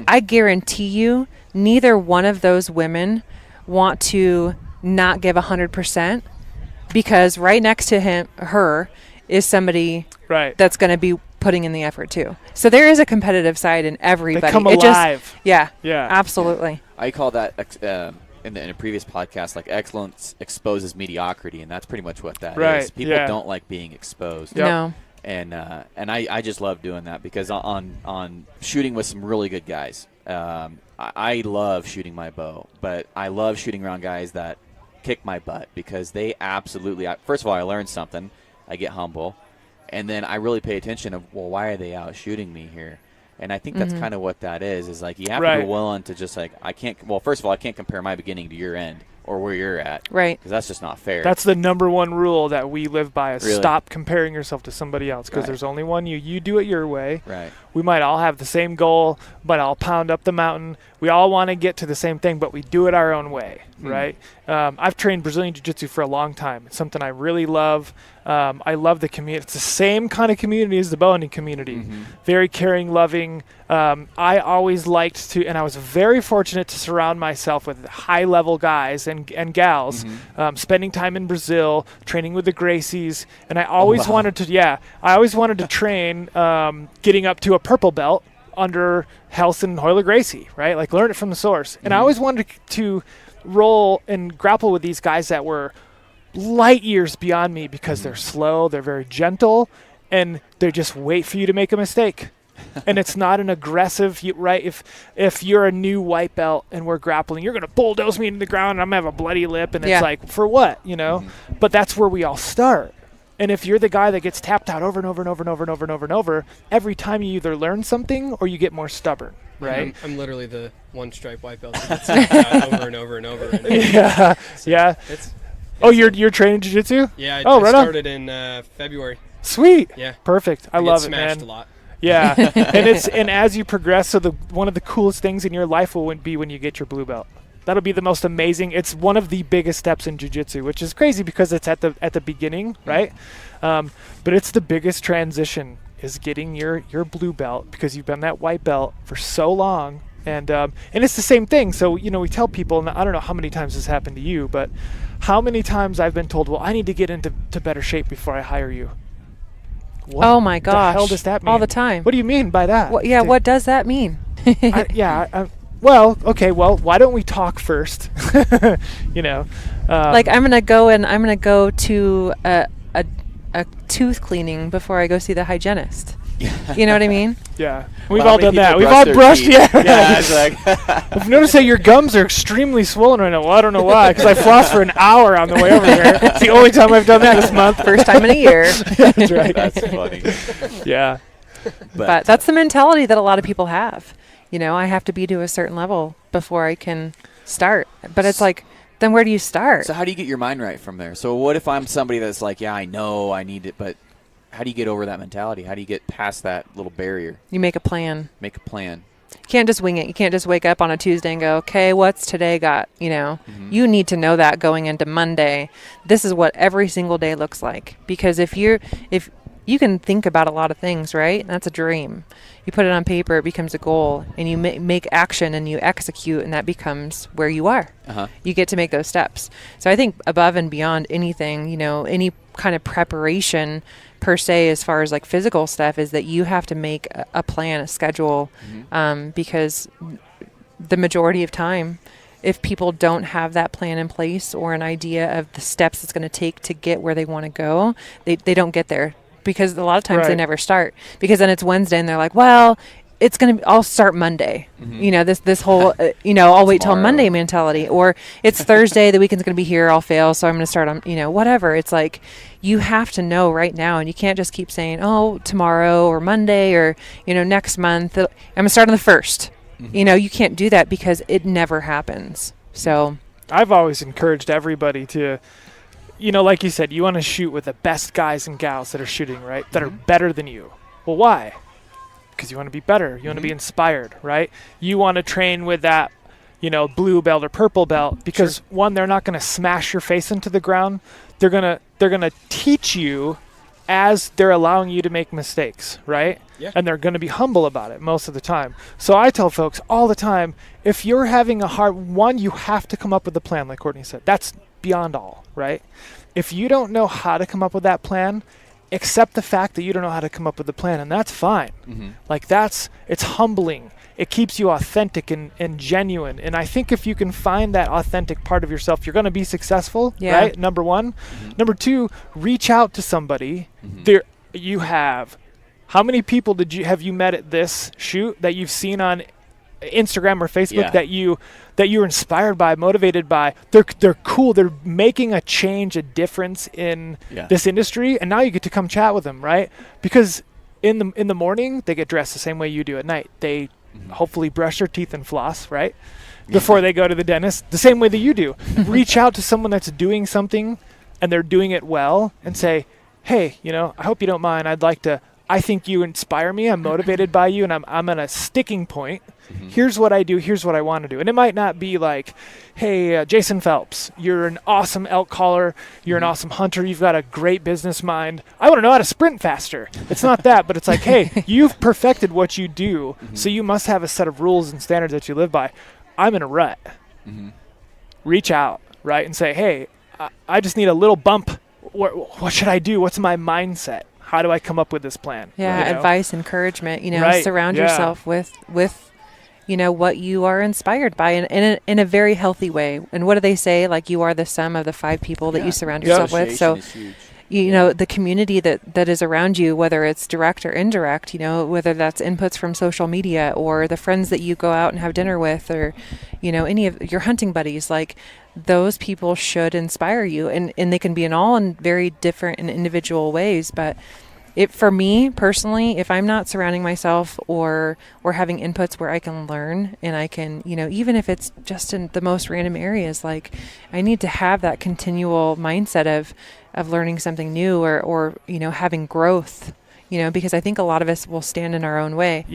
I guarantee you neither one of those women want to not give 100%, because right next to her is somebody that's going to be putting in the effort too. So there is a competitive side in everybody. They come alive. Yeah, absolutely. I call that in a previous podcast, like, excellence exposes mediocrity, and that's pretty much what that is. People don't like being exposed. No. And I just love doing that, because on shooting with some really good guys, I love shooting my bow, but I love shooting around guys that kick my butt, because they absolutely, first of all, I learn something, I get humble, and then I really pay attention of, well, why are they out shooting me here? And I think that's kind of what that is like, you have to be willing to just like, first of all, I can't compare my beginning to your end or where you're at. Right. Because that's just not fair. That's the number one rule that we live by, is really? Stop comparing yourself to somebody else, because there's only one you. You do it your way. Right. We might all have the same goal, but I'll pound up the mountain. We all want to get to the same thing, but we do it our own way, right? I've trained Brazilian Jiu-Jitsu for a long time. It's something I really love. I love the community. It's the same kind of community as the bow hunting community. Very caring, loving. I always liked to, and I was very fortunate to surround myself with high-level guys and gals, spending time in Brazil, training with the Gracies, and I always wanted to train getting up to a purple belt under Helson Hoyler Gracie, right? Like, learn it from the source. And I always wanted to roll and grapple with these guys that were light years beyond me because they're slow, they're very gentle, and they just wait for you to make a mistake. And it's not an aggressive, right? If you're a new white belt and we're grappling, you're going to bulldoze me into the ground and I'm going to have a bloody lip. And it's like, for what, But that's where we all start. And if you're the guy that gets tapped out over and over and over and over and over and over and over, every time you either learn something or you get more stubborn, right? I'm literally the one stripe white belt that gets tapped out over and over and over. And yeah. You're training jiu-jitsu? Yeah, I started in February. Sweet. Yeah. Perfect. I love it, man. Smashed a lot. Yeah. and as you progress, so one of the coolest things in your life will be when you get your blue belt. That'll be the most amazing. It's one of the biggest steps in jiu-jitsu, which is crazy because it's at the beginning, right? But it's the biggest transition is getting your blue belt because you've been that white belt for so long. And it's the same thing. So, we tell people, and I don't know how many times this happened to you, but how many times I've been told, well, I need to get into better shape before I hire you. What oh my gosh. the hell does that mean? All the time. What do you mean by that? What does that mean? Well, okay, why don't we talk first? Like I'm going to go to a tooth cleaning before I go see the hygienist. You know what I mean? Yeah. We've all done that. We've all brushed. Yeah. It's like I've noticed that your gums are extremely swollen right now. Well, I don't know why, because I flossed for an hour on the way over here. It's the only time I've done that this month. First time in a year. That's right. That's funny. Yeah. But that's the mentality that a lot of people have. I have to be to a certain level before I can start. But it's like, then where do you start? So how do you get your mind right from there? So what if I'm somebody that's like, yeah, I know I need it, but how do you get over that mentality? How do you get past that little barrier? You make a plan. Make a plan. You can't just wing it. You can't just wake up on a Tuesday and go, okay, what's today got? You need to know that going into Monday. This is what every single day looks like. Because if you can think about a lot of things, right? That's a dream. You put it on paper, it becomes a goal, and you make action and you execute, and that becomes where you are. You get to make those steps. So I think above and beyond anything, any kind of preparation per se, as far as like physical stuff, is that you have to make a plan, a schedule, because the majority of time, if people don't have that plan in place or an idea of the steps it's going to take to get where they want to go, they don't get there. Because a lot of times they never start, because then it's Wednesday and they're like, well, I'll start Monday. This whole, I'll wait till Monday mentality, or it's Thursday, the weekend's going to be here, I'll fail, so I'm going to start on, whatever. It's like, you have to know right now, and you can't just keep saying, oh, tomorrow or Monday or, next month, I'm going to start on the 1st. You can't do that because it never happens. So I've always encouraged everybody to, like you said, you want to shoot with the best guys and gals that are shooting, right? That are better than you. Well, why? Because you want to be better. You want to be inspired, right? You want to train with that, blue belt or purple belt because one, they're not going to smash your face into the ground. They're going to teach you as they're allowing you to make mistakes, right? Yeah. And they're going to be humble about it most of the time. So I tell folks all the time, if you're having a hard one, you have to come up with a plan, like Courtney said. That's beyond all, right? If you don't know how to come up with that plan, accept the fact that you don't know how to come up with a plan, and that's fine. It's humbling. It keeps you authentic and genuine. And I think if you can find that authentic part of yourself, you're going to be successful, right? Number one. Number two, reach out to somebody. How many people have you met at this shoot that you've seen on Instagram or Facebook that you're inspired by, motivated by? They're cool. They're making a change, a difference in this industry, and now you get to come chat with them, right? Because in the morning they get dressed the same way you do at night. They hopefully brush their teeth and floss, right? Before they go to the dentist, the same way that you do. Reach out to someone that's doing something and they're doing it well and say, hey, I hope you don't mind. I think you inspire me. I'm motivated by you, and I'm at a sticking point. Here's what I do. Here's what I want to do. And it might not be like, hey, Jason Phelps, you're an awesome elk caller. You're an awesome hunter. You've got a great business mind. I want to know how to sprint faster. It's not that, but it's like, hey, you've perfected what you do, so you must have a set of rules and standards that you live by. I'm in a rut. Reach out, right, and say, hey, I just need a little bump. What should I do? What's my mindset? How do I come up with this plan? Advice, encouragement, surround yourself with what you are inspired by in a very healthy way. And what do they say? Like, you are the sum of the 5 people that you surround yourself with. So, the community that is around you, whether it's direct or indirect, whether that's inputs from social media or the friends that you go out and have dinner with, or, any of your hunting buddies, like, those people should inspire you, and they can be in very different and individual ways. But for me personally, if I'm not surrounding myself or having inputs where I can learn, and I can, even if it's just in the most random areas, like, I need to have that continual mindset of learning something new or having growth, because I think a lot of us will stand in our own way.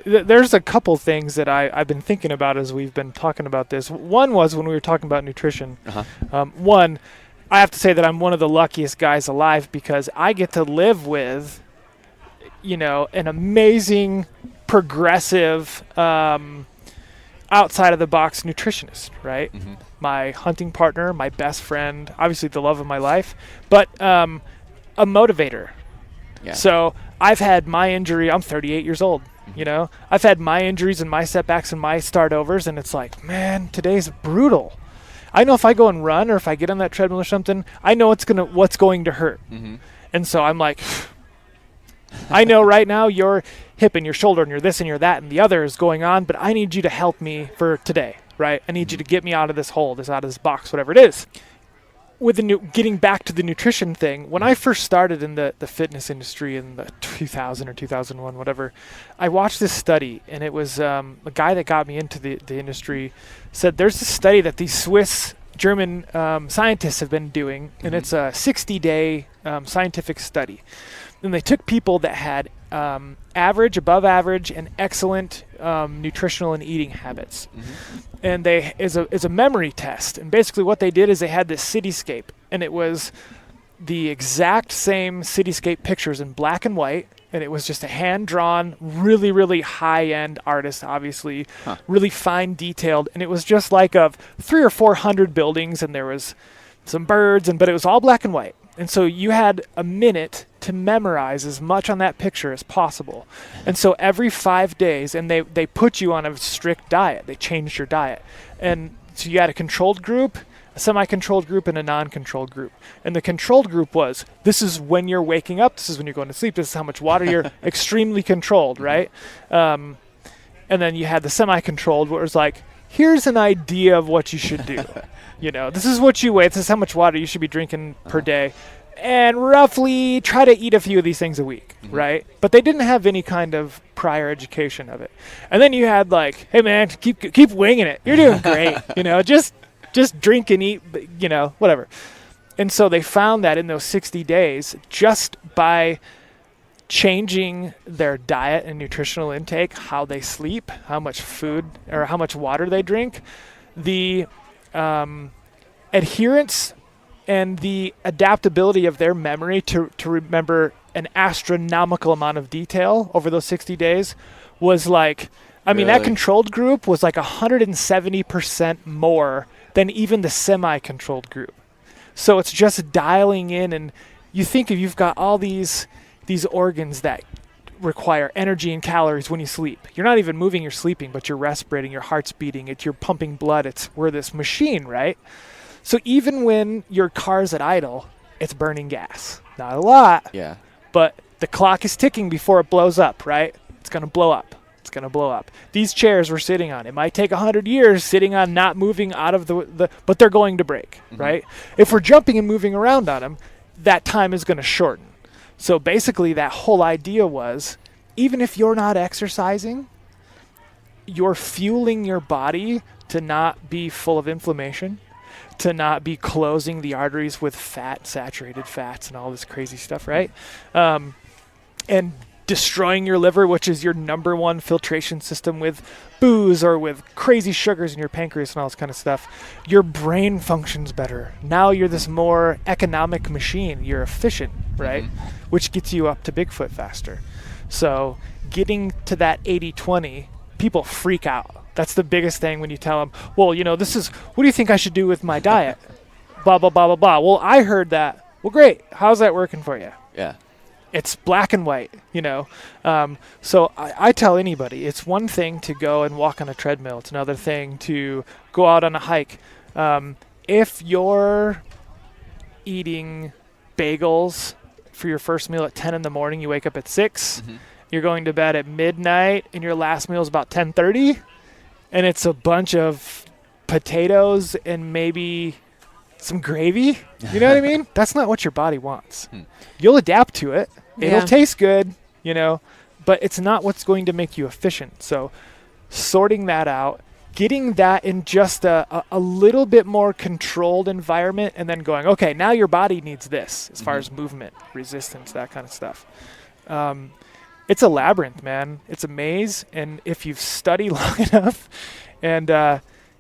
There's a couple things that I've been thinking about as we've been talking about this. One was when we were talking about nutrition. One, I have to say that I'm one of the luckiest guys alive, because I get to live with, an amazing, progressive, outside of the box nutritionist, right? Mm-hmm. My hunting partner, my best friend, obviously the love of my life, but a motivator. Yeah. So I've had my injury. I'm 38 years old. Mm-hmm. I've had my injuries and my setbacks and my start overs, and it's like, man, today's brutal. I know if I go and run, or if I get on that treadmill or something, I know what's going to hurt. Mm-hmm. And so I'm like, I know right now your hip and your shoulder and your this and your that and the other is going on, but I need you to help me for today, right? I need you to get me out of this hole, out of this box, whatever it is. With getting back to the nutrition thing, when I first started in the fitness industry in the 2000 or 2001, whatever, I watched this study, and it was a guy that got me into the industry said there's this study that these Swiss German scientists have been doing, and it's a 60-day scientific study. And they took people that had average, above average, and excellent nutritional and eating habits. Mm-hmm. And they is a memory test. And basically what they did is they had this cityscape, and it was the exact same cityscape pictures in black and white, and it was just a hand-drawn, really, really high-end artist, obviously, really fine detailed, and it was just like of 300 or 400 buildings, and there was some birds, but it was all black and white. And so you had a minute to memorize as much on that picture as possible. And so every 5 days, and they put you on a strict diet. They changed your diet. And so you had a controlled group, a semi-controlled group, and a non-controlled group. And the controlled group was, this is when you're waking up, this is when you're going to sleep, this is how much water you're extremely controlled, right? And then you had the semi-controlled, where it was like, here's an idea of what you should do. This is what you weigh. This is how much water you should be drinking per day. And roughly try to eat a few of these things a week, right? But they didn't have any kind of prior education of it. And then you had like, hey, man, keep winging it. You're doing great. Just drink and eat, whatever. And so they found that in those 60 days, just by changing their diet and nutritional intake, how they sleep, how much food or how much water they drink, the adherence and the adaptability of their memory to remember an astronomical amount of detail over those 60 days was like, that controlled group was like 170% more than even the semi-controlled group. So it's just dialing in, and you think if you've got all these organs that require energy and calories when you sleep. You're not even moving, you're sleeping, but you're respirating, your heart's beating, you're pumping blood. We're this machine, right? So even when your car's at idle, it's burning gas. Not a lot, but the clock is ticking before it blows up, right? It's going to blow up. It's going to blow up. These chairs we're sitting on, it might take 100 years sitting on, not moving out of but they're going to break, right? If we're jumping and moving around on them, that time is going to shorten. So basically that whole idea was, even if you're not exercising, you're fueling your body to not be full of inflammation, to not be closing the arteries with fat, saturated fats, and all this crazy stuff, right? And destroying your liver, which is your number one filtration system, with booze or with crazy sugars in your pancreas and all this kind of stuff. Your brain functions better. Now you're this more economic machine. You're efficient, right? Which gets you up to Bigfoot faster. So getting to that 80-20, people freak out. That's the biggest thing when you tell them, well, this is, what do you think I should do with my diet? Blah, blah, blah, blah, blah. Well, I heard that. Well, great. How's that working for you? Yeah. It's black and white, you know. So I tell anybody, it's one thing to go and walk on a treadmill. It's another thing to go out on a hike. If you're eating bagels for your first meal at 10 in the morning, you wake up at 6, you're going to bed at midnight, and your last meal is about 10:30, and it's a bunch of potatoes and maybe some gravy. You know what I mean? That's not what your body wants. You'll adapt to it. It'll taste good, you know, but it's not what's going to make you efficient. So sorting that out, getting that in just a little bit more controlled environment, and then going, okay, now your body needs this as far as movement, resistance, that kind of stuff. It's a labyrinth, man. It's a maze. And if you've studied long enough and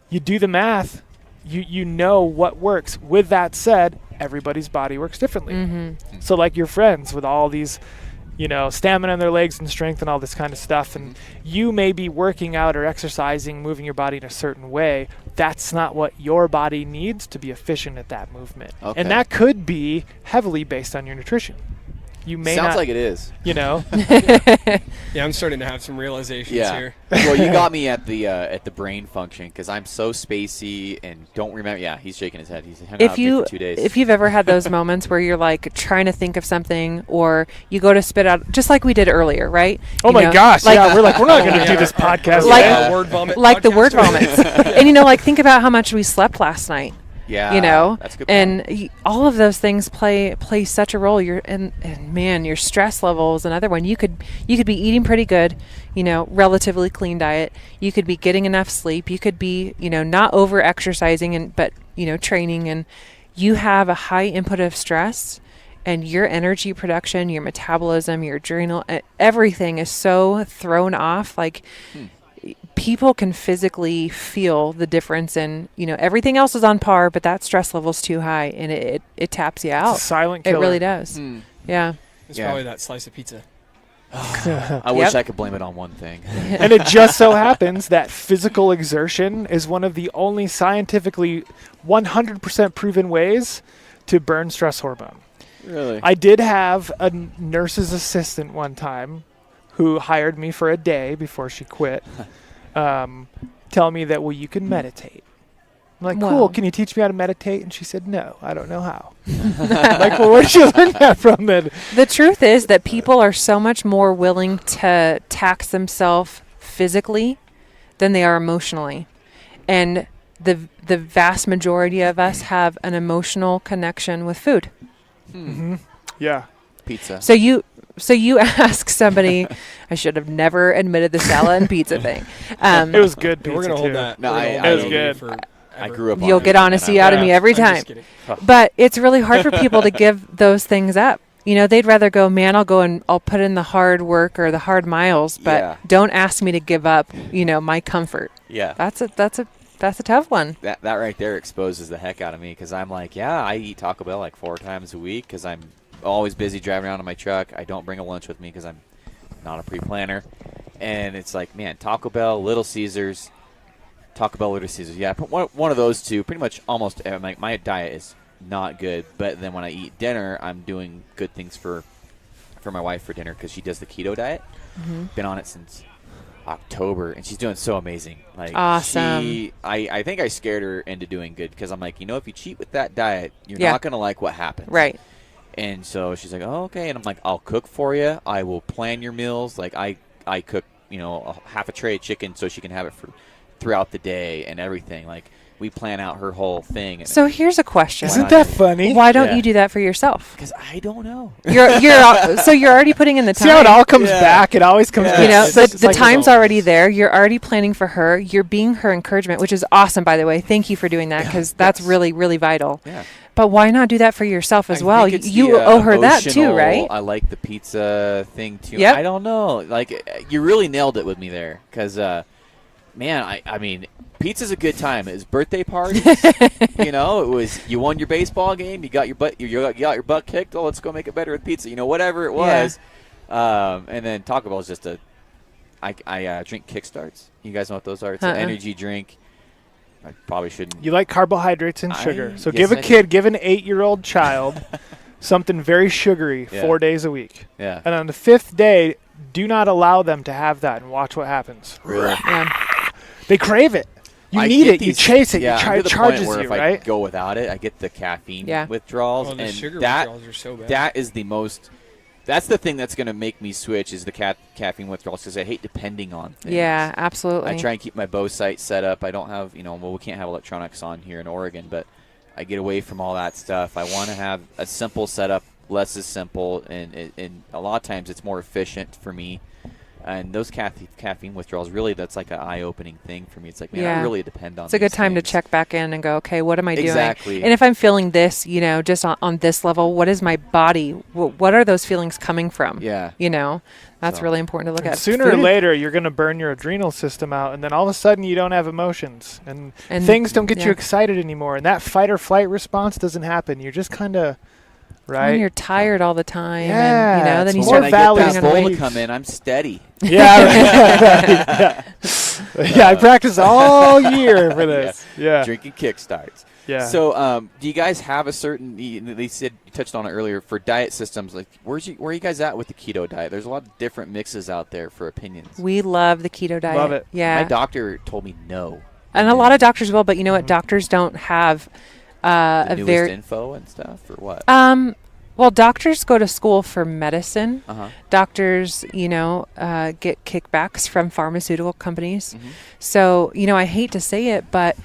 you do the math, you know what works. With that said, everybody's body works differently. So like your friends with all these, you know, stamina in their legs and strength and all this kind of stuff, and you may be working out or exercising, moving your body in a certain way. That's not what your body needs to be efficient at that movement. Okay. And that could be heavily based on your nutrition. You may Sounds not, like it is. you know. Yeah, I'm starting to have some realizations here. Well, you got me at the brain function because I'm so spacey and don't remember. Yeah, he's shaking his head. He's hung out with me for 2 days. If you've ever had those moments where you're like trying to think of something, or you go to spit out, just like we did earlier, right? Oh my gosh! like, yeah, we're not going to do this podcast. Like- word vomit. like the word podcast. vomits. And you know, like think about how much we slept last night. Yeah, You know, that's a good point. and all of those things play such a role. And man, your stress level is another one. You could be eating pretty good, you know, relatively clean diet. You could be getting enough sleep. You could be, you know, not over exercising but you know, training, and you have a high input of stress, and your energy production, your metabolism, your adrenal, everything is so thrown off. Like. People can physically feel the difference in, you know, everything else is on par, but that stress level's too high, and it taps you out. It's a silent It killer. really does. Yeah. It's Yeah. probably that slice of pizza. I wish I could blame it on one thing. And it just so happens that physical exertion is one of the only scientifically 100% proven ways to burn stress hormone. Really? I did have a nurse's assistant one time who hired me for a day before she quit, tell me that, well, you can meditate. I'm like, cool, Wow. can you teach me how to meditate? And she said, no, I don't know how. I'm like, well, where did you learn that from then? The truth is that people are so much more willing to tax themselves physically than they are emotionally. And the vast majority of us have an emotional connection with food. Yeah. Pizza. So you ask somebody, I should have never admitted the salad and pizza thing. It was good pizza, We're gonna hold too. that. No, We're gonna I- hold it that was over good. forever. I grew up on You'll it, get and honesty I- out of me every I'm just time. kidding. But it's really hard for people to give those things up. You know, they'd rather go, man, I'll go and I'll put in the hard work or the hard miles, but Yeah. don't ask me to give up, you know, my comfort. Yeah. That's a tough one. That right there exposes the heck out of me because I'm like, yeah, I eat Taco Bell like 4 times a week because I'm always busy driving around in my truck. I don't bring a lunch with me because I'm not a pre-planner. And it's like, man, Taco Bell, Little Caesars, Taco Bell, Little Caesars. Yeah, one of those two. Pretty much almost my diet is not good. But then when I eat dinner, I'm doing good things for my wife for dinner because she does the keto diet. Been on it since October, and she's doing so amazing. Like, Awesome. I think I scared her into doing good because I'm like, you know, if you cheat with that diet, you're Yeah. not going to like what happens. Right. And so she's like, oh, okay. And I'm like, I'll cook for you. I will plan your meals. Like, I cook, you know, half a tray of chicken so she can have it throughout the day and everything. Like, we plan out her whole thing. And So here's a question. Isn't that funny? Why don't Yeah. you do that for yourself? because I don't know. So you're already putting in the time. See how it all comes Yeah. back? It always comes Yeah. back. You know, It's the just like time's always. already there. You're already planning for her. You're being her encouragement, which is awesome, by the way. Thank you for doing that because that's really, really vital. Yeah. But why not do that for yourself as I well? think it's You the, owe her that too, emotional, right? I like the pizza thing too. Yep. I don't know. Like, you really nailed it with me there because, man, I mean, pizza's a good time. It was birthday parties. You know, it was you won your baseball game. You got your butt. You got your butt kicked. Oh, let's go make it better with pizza. You know, whatever it was. And then Taco Bell is just I drink Kickstarts. You guys know what those are? It's an energy drink. I probably shouldn't. You like carbohydrates and sugar. So yes, give a I do. kid, give an 8-year-old child something very sugary Yeah. 4 days a week. Yeah. And on the 5th day, do not allow them to have that and watch what happens. Really? They crave it. You I need get it. You these- chase it. Yeah, You try I'm it to the charges point where you, if I right? go without it, I get the caffeine Yeah. withdrawals, Oh, the and sugar that withdrawals are so bad. that is the most. That's the thing that's going to make me switch is the caffeine withdrawals because I hate depending on things. Yeah, absolutely. I try and keep my bow sight set up. I don't have, we can't have electronics on here in Oregon, but I get away from all that stuff. I want to have a simple setup. Less is simple, and a lot of times it's more efficient for me. And those caffeine withdrawals, really, that's like an eye-opening thing for me. It's like, man, I Yeah. really depend on It's a good these time to things. check back in and go, okay, what am I doing? Exactly. And if I'm feeling this, just on this level, what is my body? What are those feelings coming from? Yeah. That's So- really important to look And at. sooner or Food- later, you're going to burn your adrenal system out, and then all of a sudden, you don't have emotions, and And things don't get yeah. you excited anymore, and that fight or flight response doesn't happen. You're just kind of When right. you're tired all the time. Yeah, and, then you it's start more when I valleys get than that bowl to waves. come in, I'm steady. Yeah, right. Yeah. I practiced all year for this. Yeah, Drinking kickstarts. yeah. So, do you guys have a certain? They said you touched on it earlier for diet systems. Like, where are you guys at with the keto diet? There's a lot of different mixes out there for opinions. We love the keto diet. Love it. Yeah. My doctor told me no. And a lot of doctors will, but you know what? Doctors don't have The a newest very info and stuff, or what? well, doctors go to school for medicine. Uh-huh. Doctors, get kickbacks from pharmaceutical companies. Mhm. So, I hate to say it, but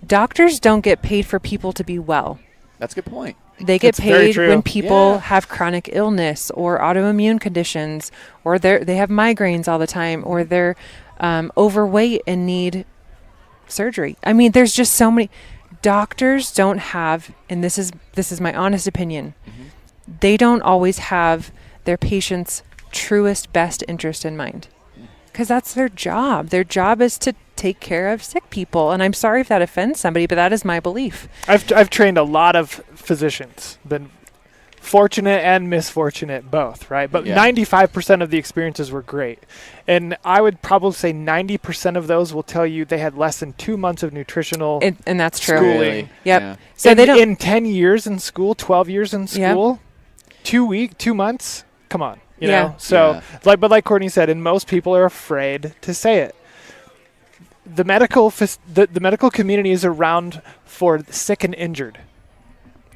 doctors don't get paid for people to be well. That's a good point. They get That's very paid true. when people Yeah. have chronic illness or autoimmune conditions, or they have migraines all the time, or they're overweight and need surgery. I mean, there's just so many. Doctors don't have, and this is my honest opinion, they don't always have their patient's truest, best interest in mind, because that's their job. Their job is to take care of sick people, and I'm sorry if that offends somebody, but that is my belief. I've trained a lot of physicians, been fortunate and misfortunate both, right? But Yeah. 95% of the experiences were great. And I would probably say 90% of those will tell you they had less than 2 months of nutritional And that's true. Schooling. Really? Yep. Yeah. So in, they don't. in 10 years in school, 12 years in Yep. school, 2 months, come on, you Yeah. know? So Yeah. like Courtney said, and most people are afraid to say it. The medical the medical community is around for the sick and injured,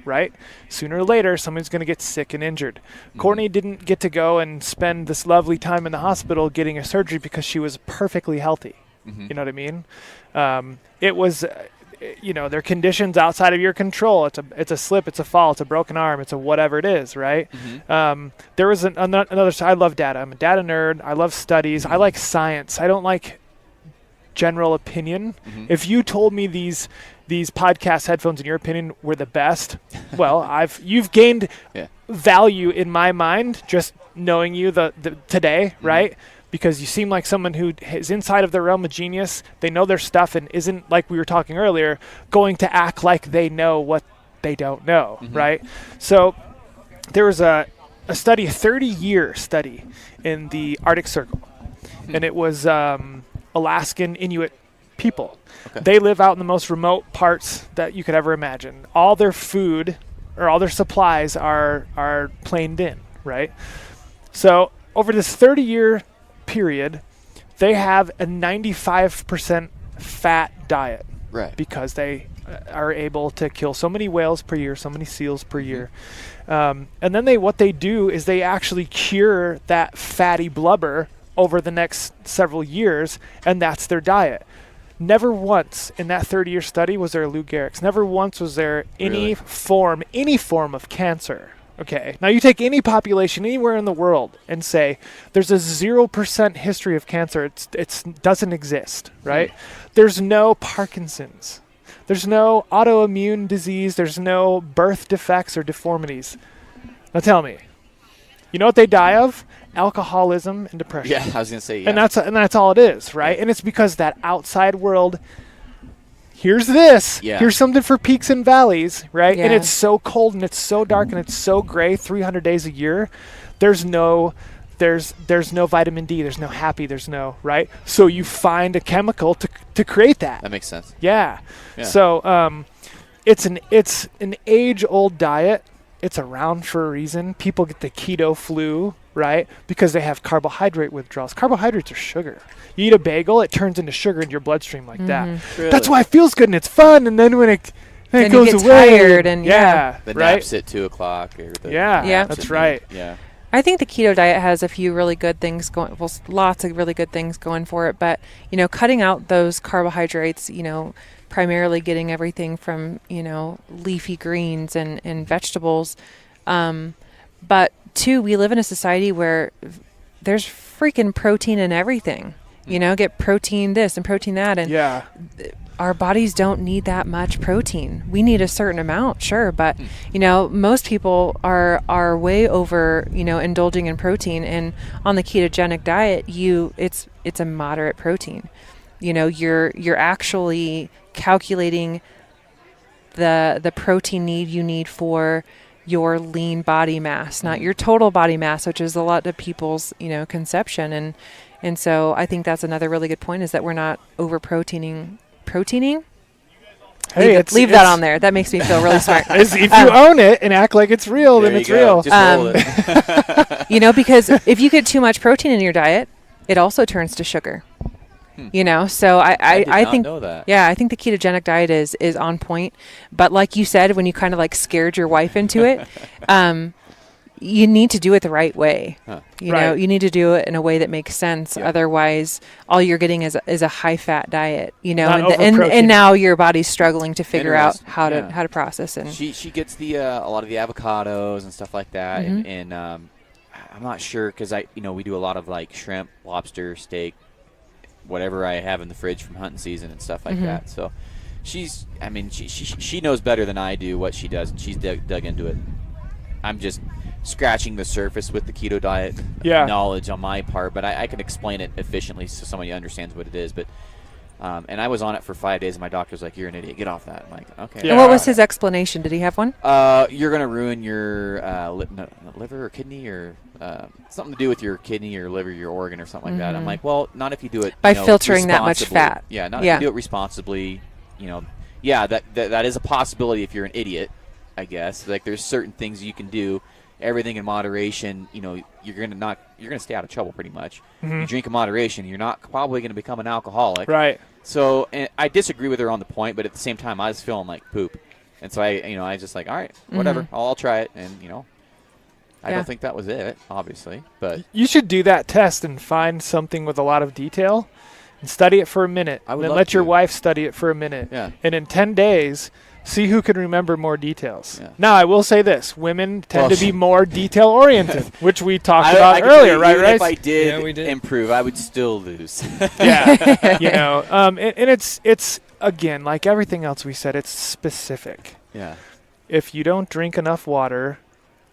right? Sooner or later, someone's going to get sick and injured. Courtney didn't get to go and spend this lovely time in the hospital getting a surgery because she was perfectly healthy. Mhm. You know what I mean? It was, there are conditions outside of your control. It's a slip, it's a fall, it's a broken arm, it's a whatever it is, right? Mhm. There was another side. I love data. I'm a data nerd. I love studies. I like science. I don't like general opinion. Mhm. If you told me these podcast headphones, in your opinion, were the best, well, you've gained Yeah. value in my mind just knowing you the today, right? Because you seem like someone who is inside of their realm of genius. They know their stuff and isn't, like we were talking earlier, going to act like they know what they don't know, Mhm. right? So there was a 30-year study in the Arctic Circle, and it was Alaskan Inuit people. Okay. They live out in the most remote parts that you could ever imagine. All their food or all their supplies are planed in, right? So over this 30-year period, they have a 95% fat diet Right. because they are able to kill so many whales per year, so many seals per year. And then what they do is they actually cure that fatty blubber over the next several years, and that's their diet. Never once in that 30-year study was there Lou Gehrig's. Never once was there any Really? form of cancer. Okay. Now you take any population anywhere in the world and say there's a 0% history of cancer. It doesn't exist, right? There's no Parkinson's. There's no autoimmune disease. There's no birth defects or deformities. Now tell me, you know what they die of? Alcoholism and depression. Yeah, I was gonna say. Yeah. And that's all it is, right? And it's because that outside world, here's this, Yeah. here's something for peaks and valleys, right? And Yeah. it's so cold and it's so dark and it's so gray 300 days a year. There's no vitamin D, there's no happy, there's no, right? So you find a chemical to create that. that makes sense. Yeah. Yeah. So it's an age-old diet it's around for a reason. People get the keto flu, right? Because they have carbohydrate withdrawals. Carbohydrates are sugar. You eat a bagel, it turns into sugar in your bloodstream like that. Really? That's why it feels good and it's fun. And then when it Then goes you get away, tired and The right? naps at 2 o'clock. Or the Yeah, Yeah. naps that's at right. noon. Yeah. I think the keto diet has a few really good things going, well, lots of really good things going for it. But, cutting out those carbohydrates, primarily getting everything from, leafy greens and vegetables. But two, we live in a society where there's freaking protein in everything. Get protein this and protein that. And Yeah. our bodies don't need that much protein. We need a certain amount, sure, but most people are way over, indulging in protein. And on the ketogenic diet, it's a moderate protein. You're actually calculating the protein need you need for your lean body mass, not your total body mass, which is a lot of people's conception. And so I think that's another really good point, is that we're not over proteining. Hey, leave that on there. That makes me feel really smart. If you own it and act like it's real, then There it's you go. real. Just roll it. Because if you get too much protein in your diet, it also turns to sugar. So I did I not think know that. I think the ketogenic diet is on point. But like you said, when you kind of like scared your wife into it, you need to do it the right way. Huh. Right. You need to do it in a way that makes sense. Yeah. Otherwise, all you're getting is a high fat diet. Not And over-protein. now your body's struggling to figure out Interesting. how to process and She gets a lot of the avocados and stuff like that, Mhm. and I'm not sure because we do a lot of like shrimp, lobster, steak, whatever I have in the fridge from hunting season and stuff like Mhm. that. So she knows better than I do what she does, and she's dug into it. I'm just scratching the surface with the keto diet knowledge on my part, but I can explain it efficiently so somebody understands what it is. But and I was on it for 5 days, and my doctor's like, "You're an idiot. Get off that." I'm like, "Okay." Yeah. And what was his explanation? Did he have one? You're gonna ruin your liver or kidney or something to do with your kidney or liver, your organ or something like that. I'm like, well, not if you do it By filtering that much responsibly. fat. Yeah, not if you do it responsibly. Yeah, that is a possibility if you're an idiot, I guess. Like there's certain things you can do. Everything in moderation. You're gonna stay out of trouble pretty much. Mhm. You drink in moderation, you're not probably gonna become an alcoholic. Right. So and I disagree with her on the point, but at the same time, I was feeling like poop, and so I was just like, all right, whatever, I'll try it, and I don't think that was it, obviously, but You should do that test and find something with a lot of detail and study it for a minute. I would Then love let your to. wife study it for a minute. Yeah. And in 10 days, see who can remember more details. Yeah. Now, I will say this. Women tend Well, to be more detail-oriented, which we talked I about can earlier, tell you, right, even Rice? if I did, Yeah, we did. improve, I would still lose. Yeah. And it's, again, like everything else we said, it's specific. Yeah. If you don't drink enough water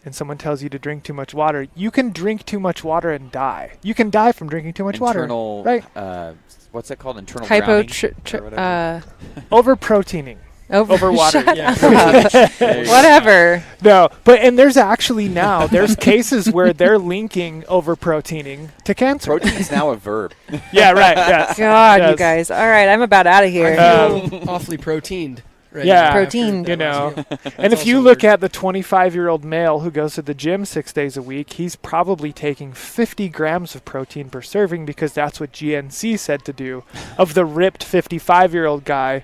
and someone tells you to drink too much water, you can drink too much water and die. You can die from drinking too much Internal, water. Right. What's that called? Internal drowning? Or whatever. Over-proteining. Over water. Shut Yeah. up. There you go. Whatever. No, and there's actually now, there's cases where they're linking over-proteining to cancer. Protein is now a verb. Yeah, right. Yes. God, you Yes. guys. All right, I'm about out of here. Um, Awfully proteined. Right Yeah. now after Protein. that You know. last meal. And if That's you also look weird. at the 25-year-old male who goes to the gym 6 days a week, he's probably taking 50 grams of protein per serving because that's what GNC said to do. Of the ripped 55-year-old guy,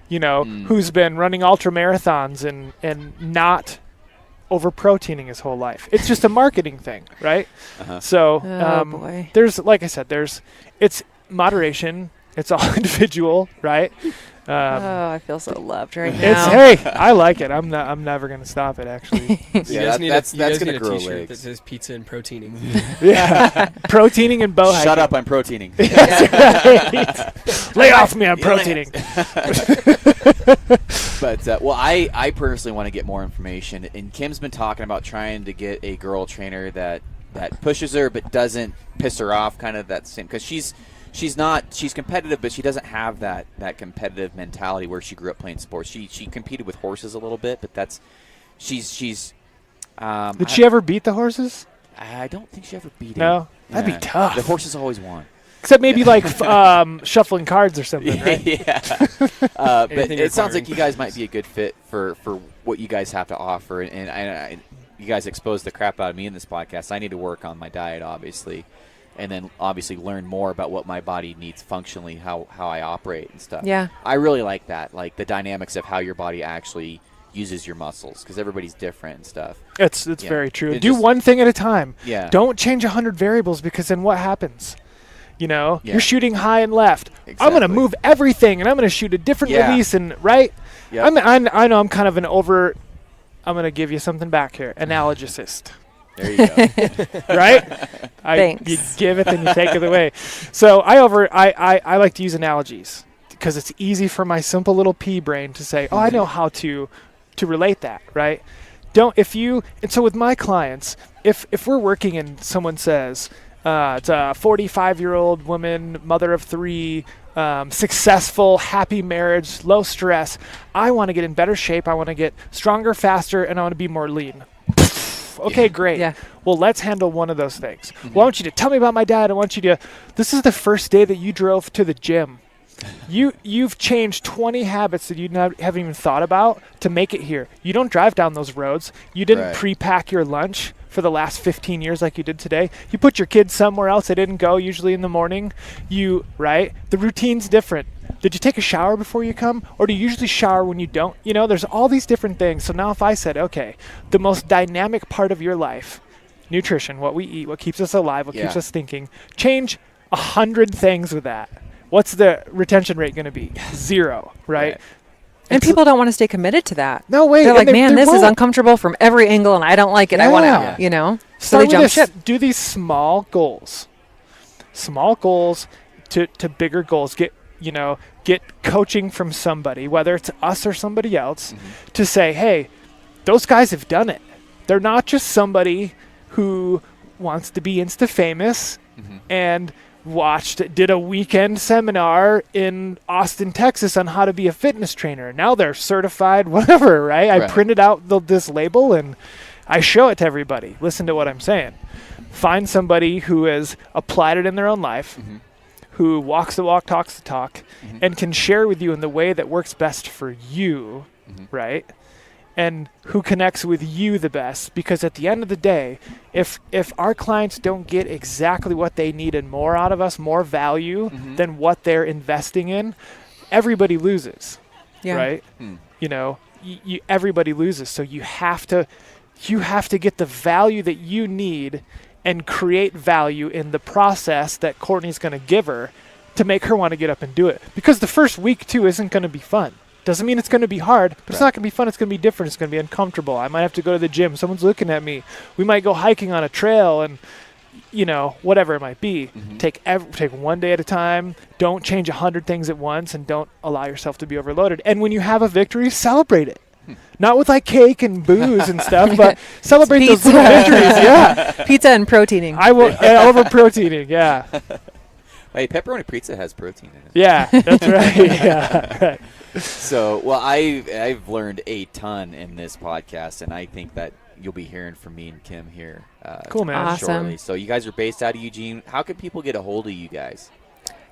who's been running ultra marathons and not over-proteining his whole life. It's just a marketing thing, right? Uh-huh. So Oh, boy. there's, like I said, it's moderation. It's all individual, right? I feel so loved right It's now. hey, I like it. I'm never gonna stop it. Actually, You Yeah, guys need that's you guys gonna need a grow t-shirt legs. that says pizza and proteining. yeah, proteining and bow hiking. Shut up, I'm proteining. Lay off me, I'm proteining. But I personally want to get more information. And Kim's been talking about trying to get a girl trainer that pushes her but doesn't piss her off. Kind of that same, because she's competitive, but she doesn't have that competitive mentality where she grew up playing sports. She competed with horses a little bit, but she's. Did she ever beat the horses? I don't think she ever beat him. No, that'd be tough. The horses always won. Except maybe like shuffling cards or something, right? Yeah. But Anything it sounds requiring. like you guys might be a good fit for what you guys have to offer. And I you guys exposed the crap out of me in this podcast. I need to work on my diet, obviously, and then obviously learn more about what my body needs functionally, how I operate and stuff. Yeah. I really like that, like the dynamics of how your body actually uses your muscles, because everybody's different and stuff. It's Yeah. very true. It Do just- one thing at a time. Yeah. Don't change 100 variables, because then what happens? Yeah. You're shooting high and left. I'm Exactly. going to move everything, and I'm going to shoot a different Yeah. release, and right? Yep. I know I'm kind of I'm going to give you something back here. Analogicist. There you go. Right? Thanks. You give it, then you take it away. So I like to use analogies, because it's easy for my simple little pea brain to say, I know how to relate that, right? And so with my clients, if we're working and someone says, it's a 45-year-old woman, mother of 3, successful, happy marriage, low stress. I want to get in better shape. I want to get stronger, faster, and I want to be more lean. Okay, great. Yeah. Well, let's handle one of those things. Well, I want you to tell me about my dad. This is the first day that you drove to the gym. You've changed 20 habits that you haven't even thought about to make it here. You don't drive down those roads. You didn't Right. pre-pack your lunch for the last 15 years like you did today. You put your kids somewhere else. They didn't go, usually in the morning. Right? The routine's different. Did you take a shower before you come? Or do you usually shower when you don't? There's all these different things. So now if I said, okay, the most dynamic part of your life, nutrition, what we eat, what keeps us alive, what keeps Yeah. us thinking, change 100 things with that. What's the retention rate going to be? 0, right? And people don't want to stay committed to that. No way. They're and like, man, they this is won't. uncomfortable from every angle, and I don't like it. I want Yeah. out, So Start they with jump this. ship. Do these small goals. Small goals to bigger goals. Get coaching from somebody, whether it's us or somebody else, to say, hey, those guys have done it. They're not just somebody who wants to be Insta famous and did a weekend seminar in Austin, Texas on how to be a fitness trainer. Now they're certified, whatever, right? I Right. printed out this label and I show it to everybody. Listen to what I'm saying. Find somebody who has applied it in their own life, who walks the walk, talks the talk, and can share with you in the way that works best for you, right? And who connects with you the best. Because at the end of the day, if our clients don't get exactly what they need and more out of us, more value than what they're investing in, everybody loses, Yeah. right? Everybody loses. So you have to get the value that you need and create value in the process that Courtney's going to give her to make her want to get up and do it. Because the first week too isn't going to be fun. Doesn't mean it's going to be hard, but it's not going to be fun. It's going to be different. It's going to be uncomfortable. I might have to go to the gym. Someone's looking at me. We might go hiking on a trail and, whatever it might be. Take one day at a time. Don't change 100 things at once, and don't allow yourself to be overloaded. And when you have a victory, celebrate it. Not with like cake and booze and stuff, but celebrate those Pizza. little victories. Yeah. Pizza and proteining. I will over proteining. Yeah. Hey, pepperoni pizza has protein in it. Yeah, that's right. Yeah. Right. So, well, I've learned a ton in this podcast, and I think that you'll be hearing from me and Kim here Cool, man. Awesome. shortly. So you guys are based out of Eugene. How can people get a hold of you guys?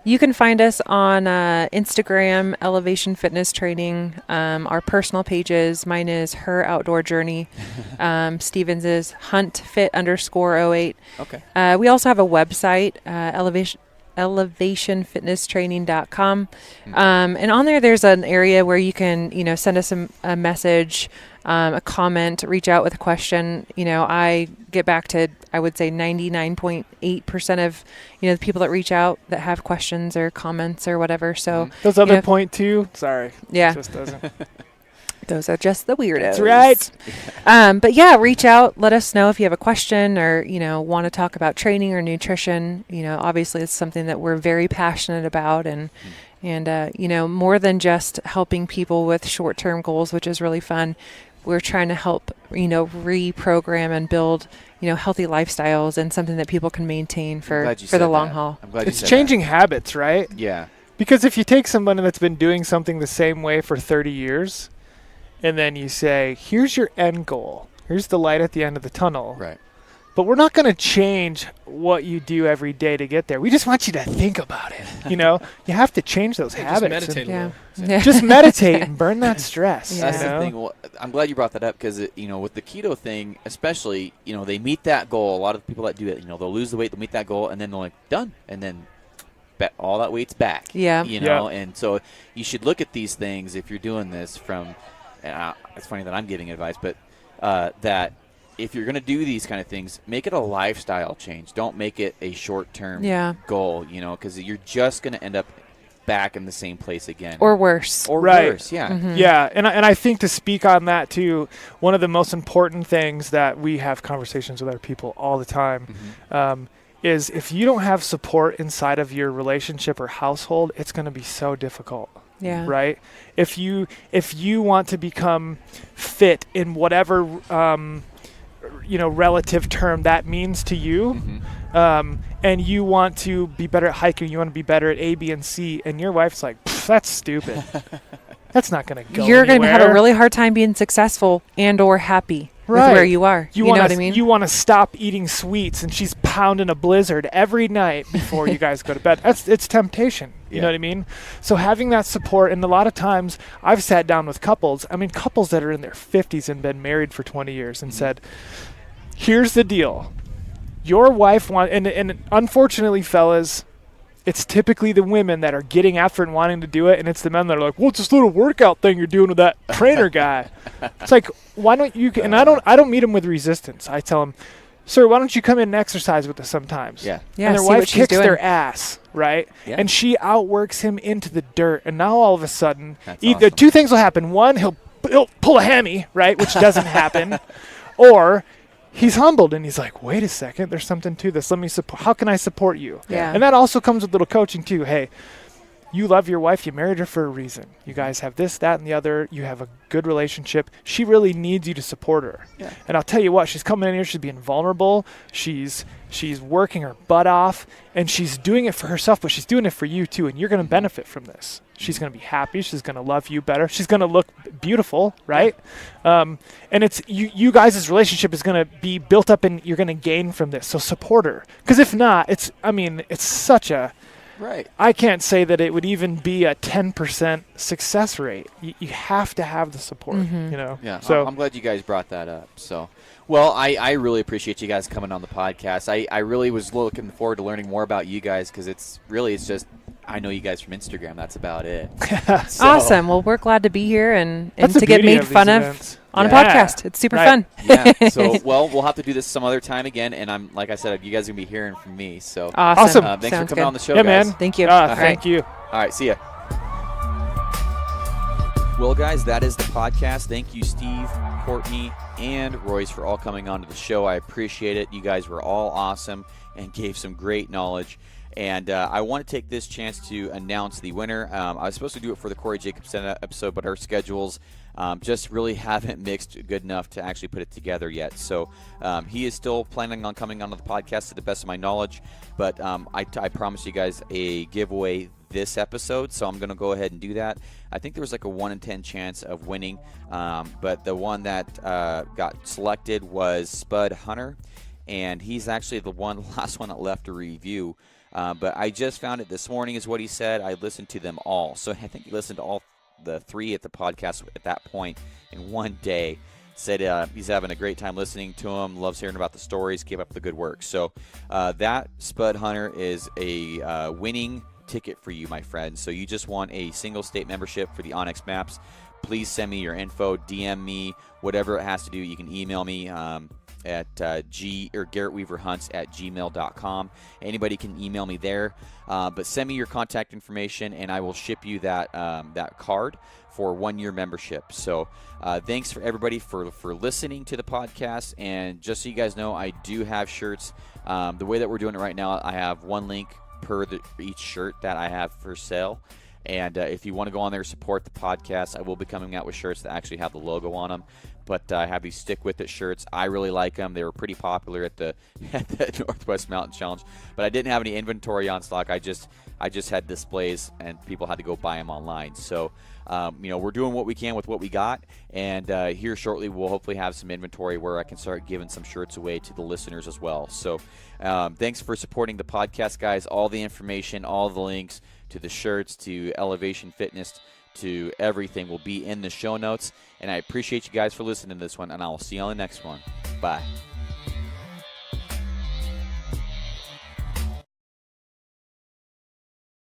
You can find us on Instagram, Elevation Fitness Training, our personal pages. Mine is Her Outdoor Journey. Steven's is HuntFit_08. Okay. We also have a website, elevationfitnesstraining.com. And on there's an area where you can, send us a message, a comment, reach out with a question. I get back to, I would say 99.8% of, the people that reach out that have questions or comments or whatever. So Those other know, point two. Sorry. yeah, It just doesn't. those are just the weirdos. That's right. But yeah, reach out. Let us know if you have a question or, want to talk about training or nutrition. Obviously it's something that we're very passionate about and more than just helping people with short-term goals, which is really fun. We're trying to help, reprogram and build, healthy lifestyles and something that people can maintain for the long haul. I'm glad you It's said changing habits, right? that. Yeah. Because if you take somebody that's been doing something the same way for 30 years, and then you say, here's your end goal, here's the light at the end of the tunnel, Right. but we're not going to change what you do every day to get there. We just want you to think about it. You have to change those habits. Just meditate a little. Yeah. Just meditate and burn that stress. Yeah. That's the thing. Well, I'm glad you brought that up because, with the keto thing, especially, they meet that goal. A lot of the people that do it, they'll lose the weight, they'll meet that goal, and then they're like, done. And then all that weight's back. Yeah. And so you should look at these things if you're doing this from, it's funny that I'm giving advice, but that if you're going to do these kind of things, make it a lifestyle change. Don't make it a short-term goal, because you're just going to end up back in the same place again. Or worse. Or Right. worse, yeah. Mm-hmm. Yeah, and I think to speak on that too, one of the most important things that we have conversations with our people all the time is if you don't have support inside of your relationship or household, it's going to be so difficult. Yeah. Right? If you want to become fit in whatever relative term that means to you, and you want to be better at hiking, you want to be better at A, B, and C, and your wife's like, that's stupid. That's not going to go You're going to anywhere. have a really hard time being successful and or happy with Right. where you are. You know what I mean? You want to stop eating sweets, and she's pounding a Blizzard every night before you guys go to bed. It's temptation. You know what I mean? So having that support, and a lot of times I've sat down with couples that are in their 50s and been married for 20 years and said, here's the deal. Your wife wants, and unfortunately, fellas, it's typically the women that are getting after it and wanting to do it, and it's the men that are like, what's this little workout thing you're doing with that trainer guy? It's like, why don't you, and I don't meet them with resistance. I tell them, sir, why don't you come in and exercise with us sometimes? Yeah. Yeah, And their see wife what she's kicks doing. their ass, right? Yeah. And she outworks him into the dirt, and now all of a sudden, That's either awesome. two things will happen. One, he'll pull a hammy, right, which doesn't happen, or he's humbled and he's like, wait a second, there's something to this. Let me support. How can I support you? Yeah. And that also comes with little coaching too. Hey, you love your wife. You married her for a reason. You guys have this, that, and the other. You have a good relationship. She really needs you to support her. Yeah. And I'll tell you what, she's coming in here. She's being vulnerable. She's working her butt off, and she's doing it for herself, but she's doing it for you too. And you're going to benefit from this. She's going to be happy. She's going to love you better. She's going to look beautiful, right? And it's you guys' relationship is going to be built up, and you're going to gain from this. So support her, because if not, it's such a Right. I can't say that it would even be a 10% success rate. You have to have the support, Yeah, So I'm glad you guys brought that up. So, well, I really appreciate you guys coming on the podcast. I really was looking forward to learning more about you guys because it's just I know you guys from Instagram. That's about it. So, Awesome. Well, we're glad to be here and that's the to get beauty made of fun these of events. on a Yeah. podcast. It's super Right. fun. Yeah. So, well, we'll have to do this some other time again. And I'm like I said, you guys are gonna be hearing from me. So, Awesome. Awesome. thanks Sounds for coming good. on the show, Yeah, guys. man. Thank you. Thank you. All right, see ya. Well, guys, that is the podcast. Thank you, Steve, Courtney, and Royce for all coming on to the show. I appreciate it. You guys were all awesome and gave some great knowledge. And I want to take this chance to announce the winner. I was supposed to do it for the Corey Jacobson episode, but our schedules just really haven't mixed good enough to actually put it together yet. So he is still planning on coming onto the podcast to the best of my knowledge. But I promised you guys a giveaway this episode, so I'm going to go ahead and do that. I think there was like a 1 in 10 chance of winning, but the one that got selected was Spud Hunter, and he's actually the last one that left a review. But I just found it this morning is what he said. I listened to them all. So I think he listened to all the 3 at the podcast at that point in one day. Said he's having a great time listening to them, loves hearing about the stories, keep up the good work. So that Spud Hunter is a winning ticket for you, my friend. So you just want a single state membership for the Onyx Maps. Please send me your info, DM me, whatever it has to do. You can email me at GarrettWeaverHunts@gmail.com. Anybody can email me there, but send me your contact information and I will ship you that card for 1 year membership. So thanks for everybody for listening to the podcast. And just so you guys know, I do have shirts. The way that we're doing it right now, I have one link per each shirt that I have for sale. And if you want to go on there and support the podcast, I will be coming out with shirts that actually have the logo on them. but I have these Stick With It shirts. I really like them. They were pretty popular at the Northwest Mountain Challenge, but I didn't have any inventory on stock. I just had displays, and people had to go buy them online. So, we're doing what we can with what we got, and here shortly we'll hopefully have some inventory where I can start giving some shirts away to the listeners as well. So, thanks for supporting the podcast, guys. All the information, all the links to the shirts, to Elevation Fitness, to everything will be in the show notes. And I appreciate you guys for listening to this one, and I will see you on the next one. Bye.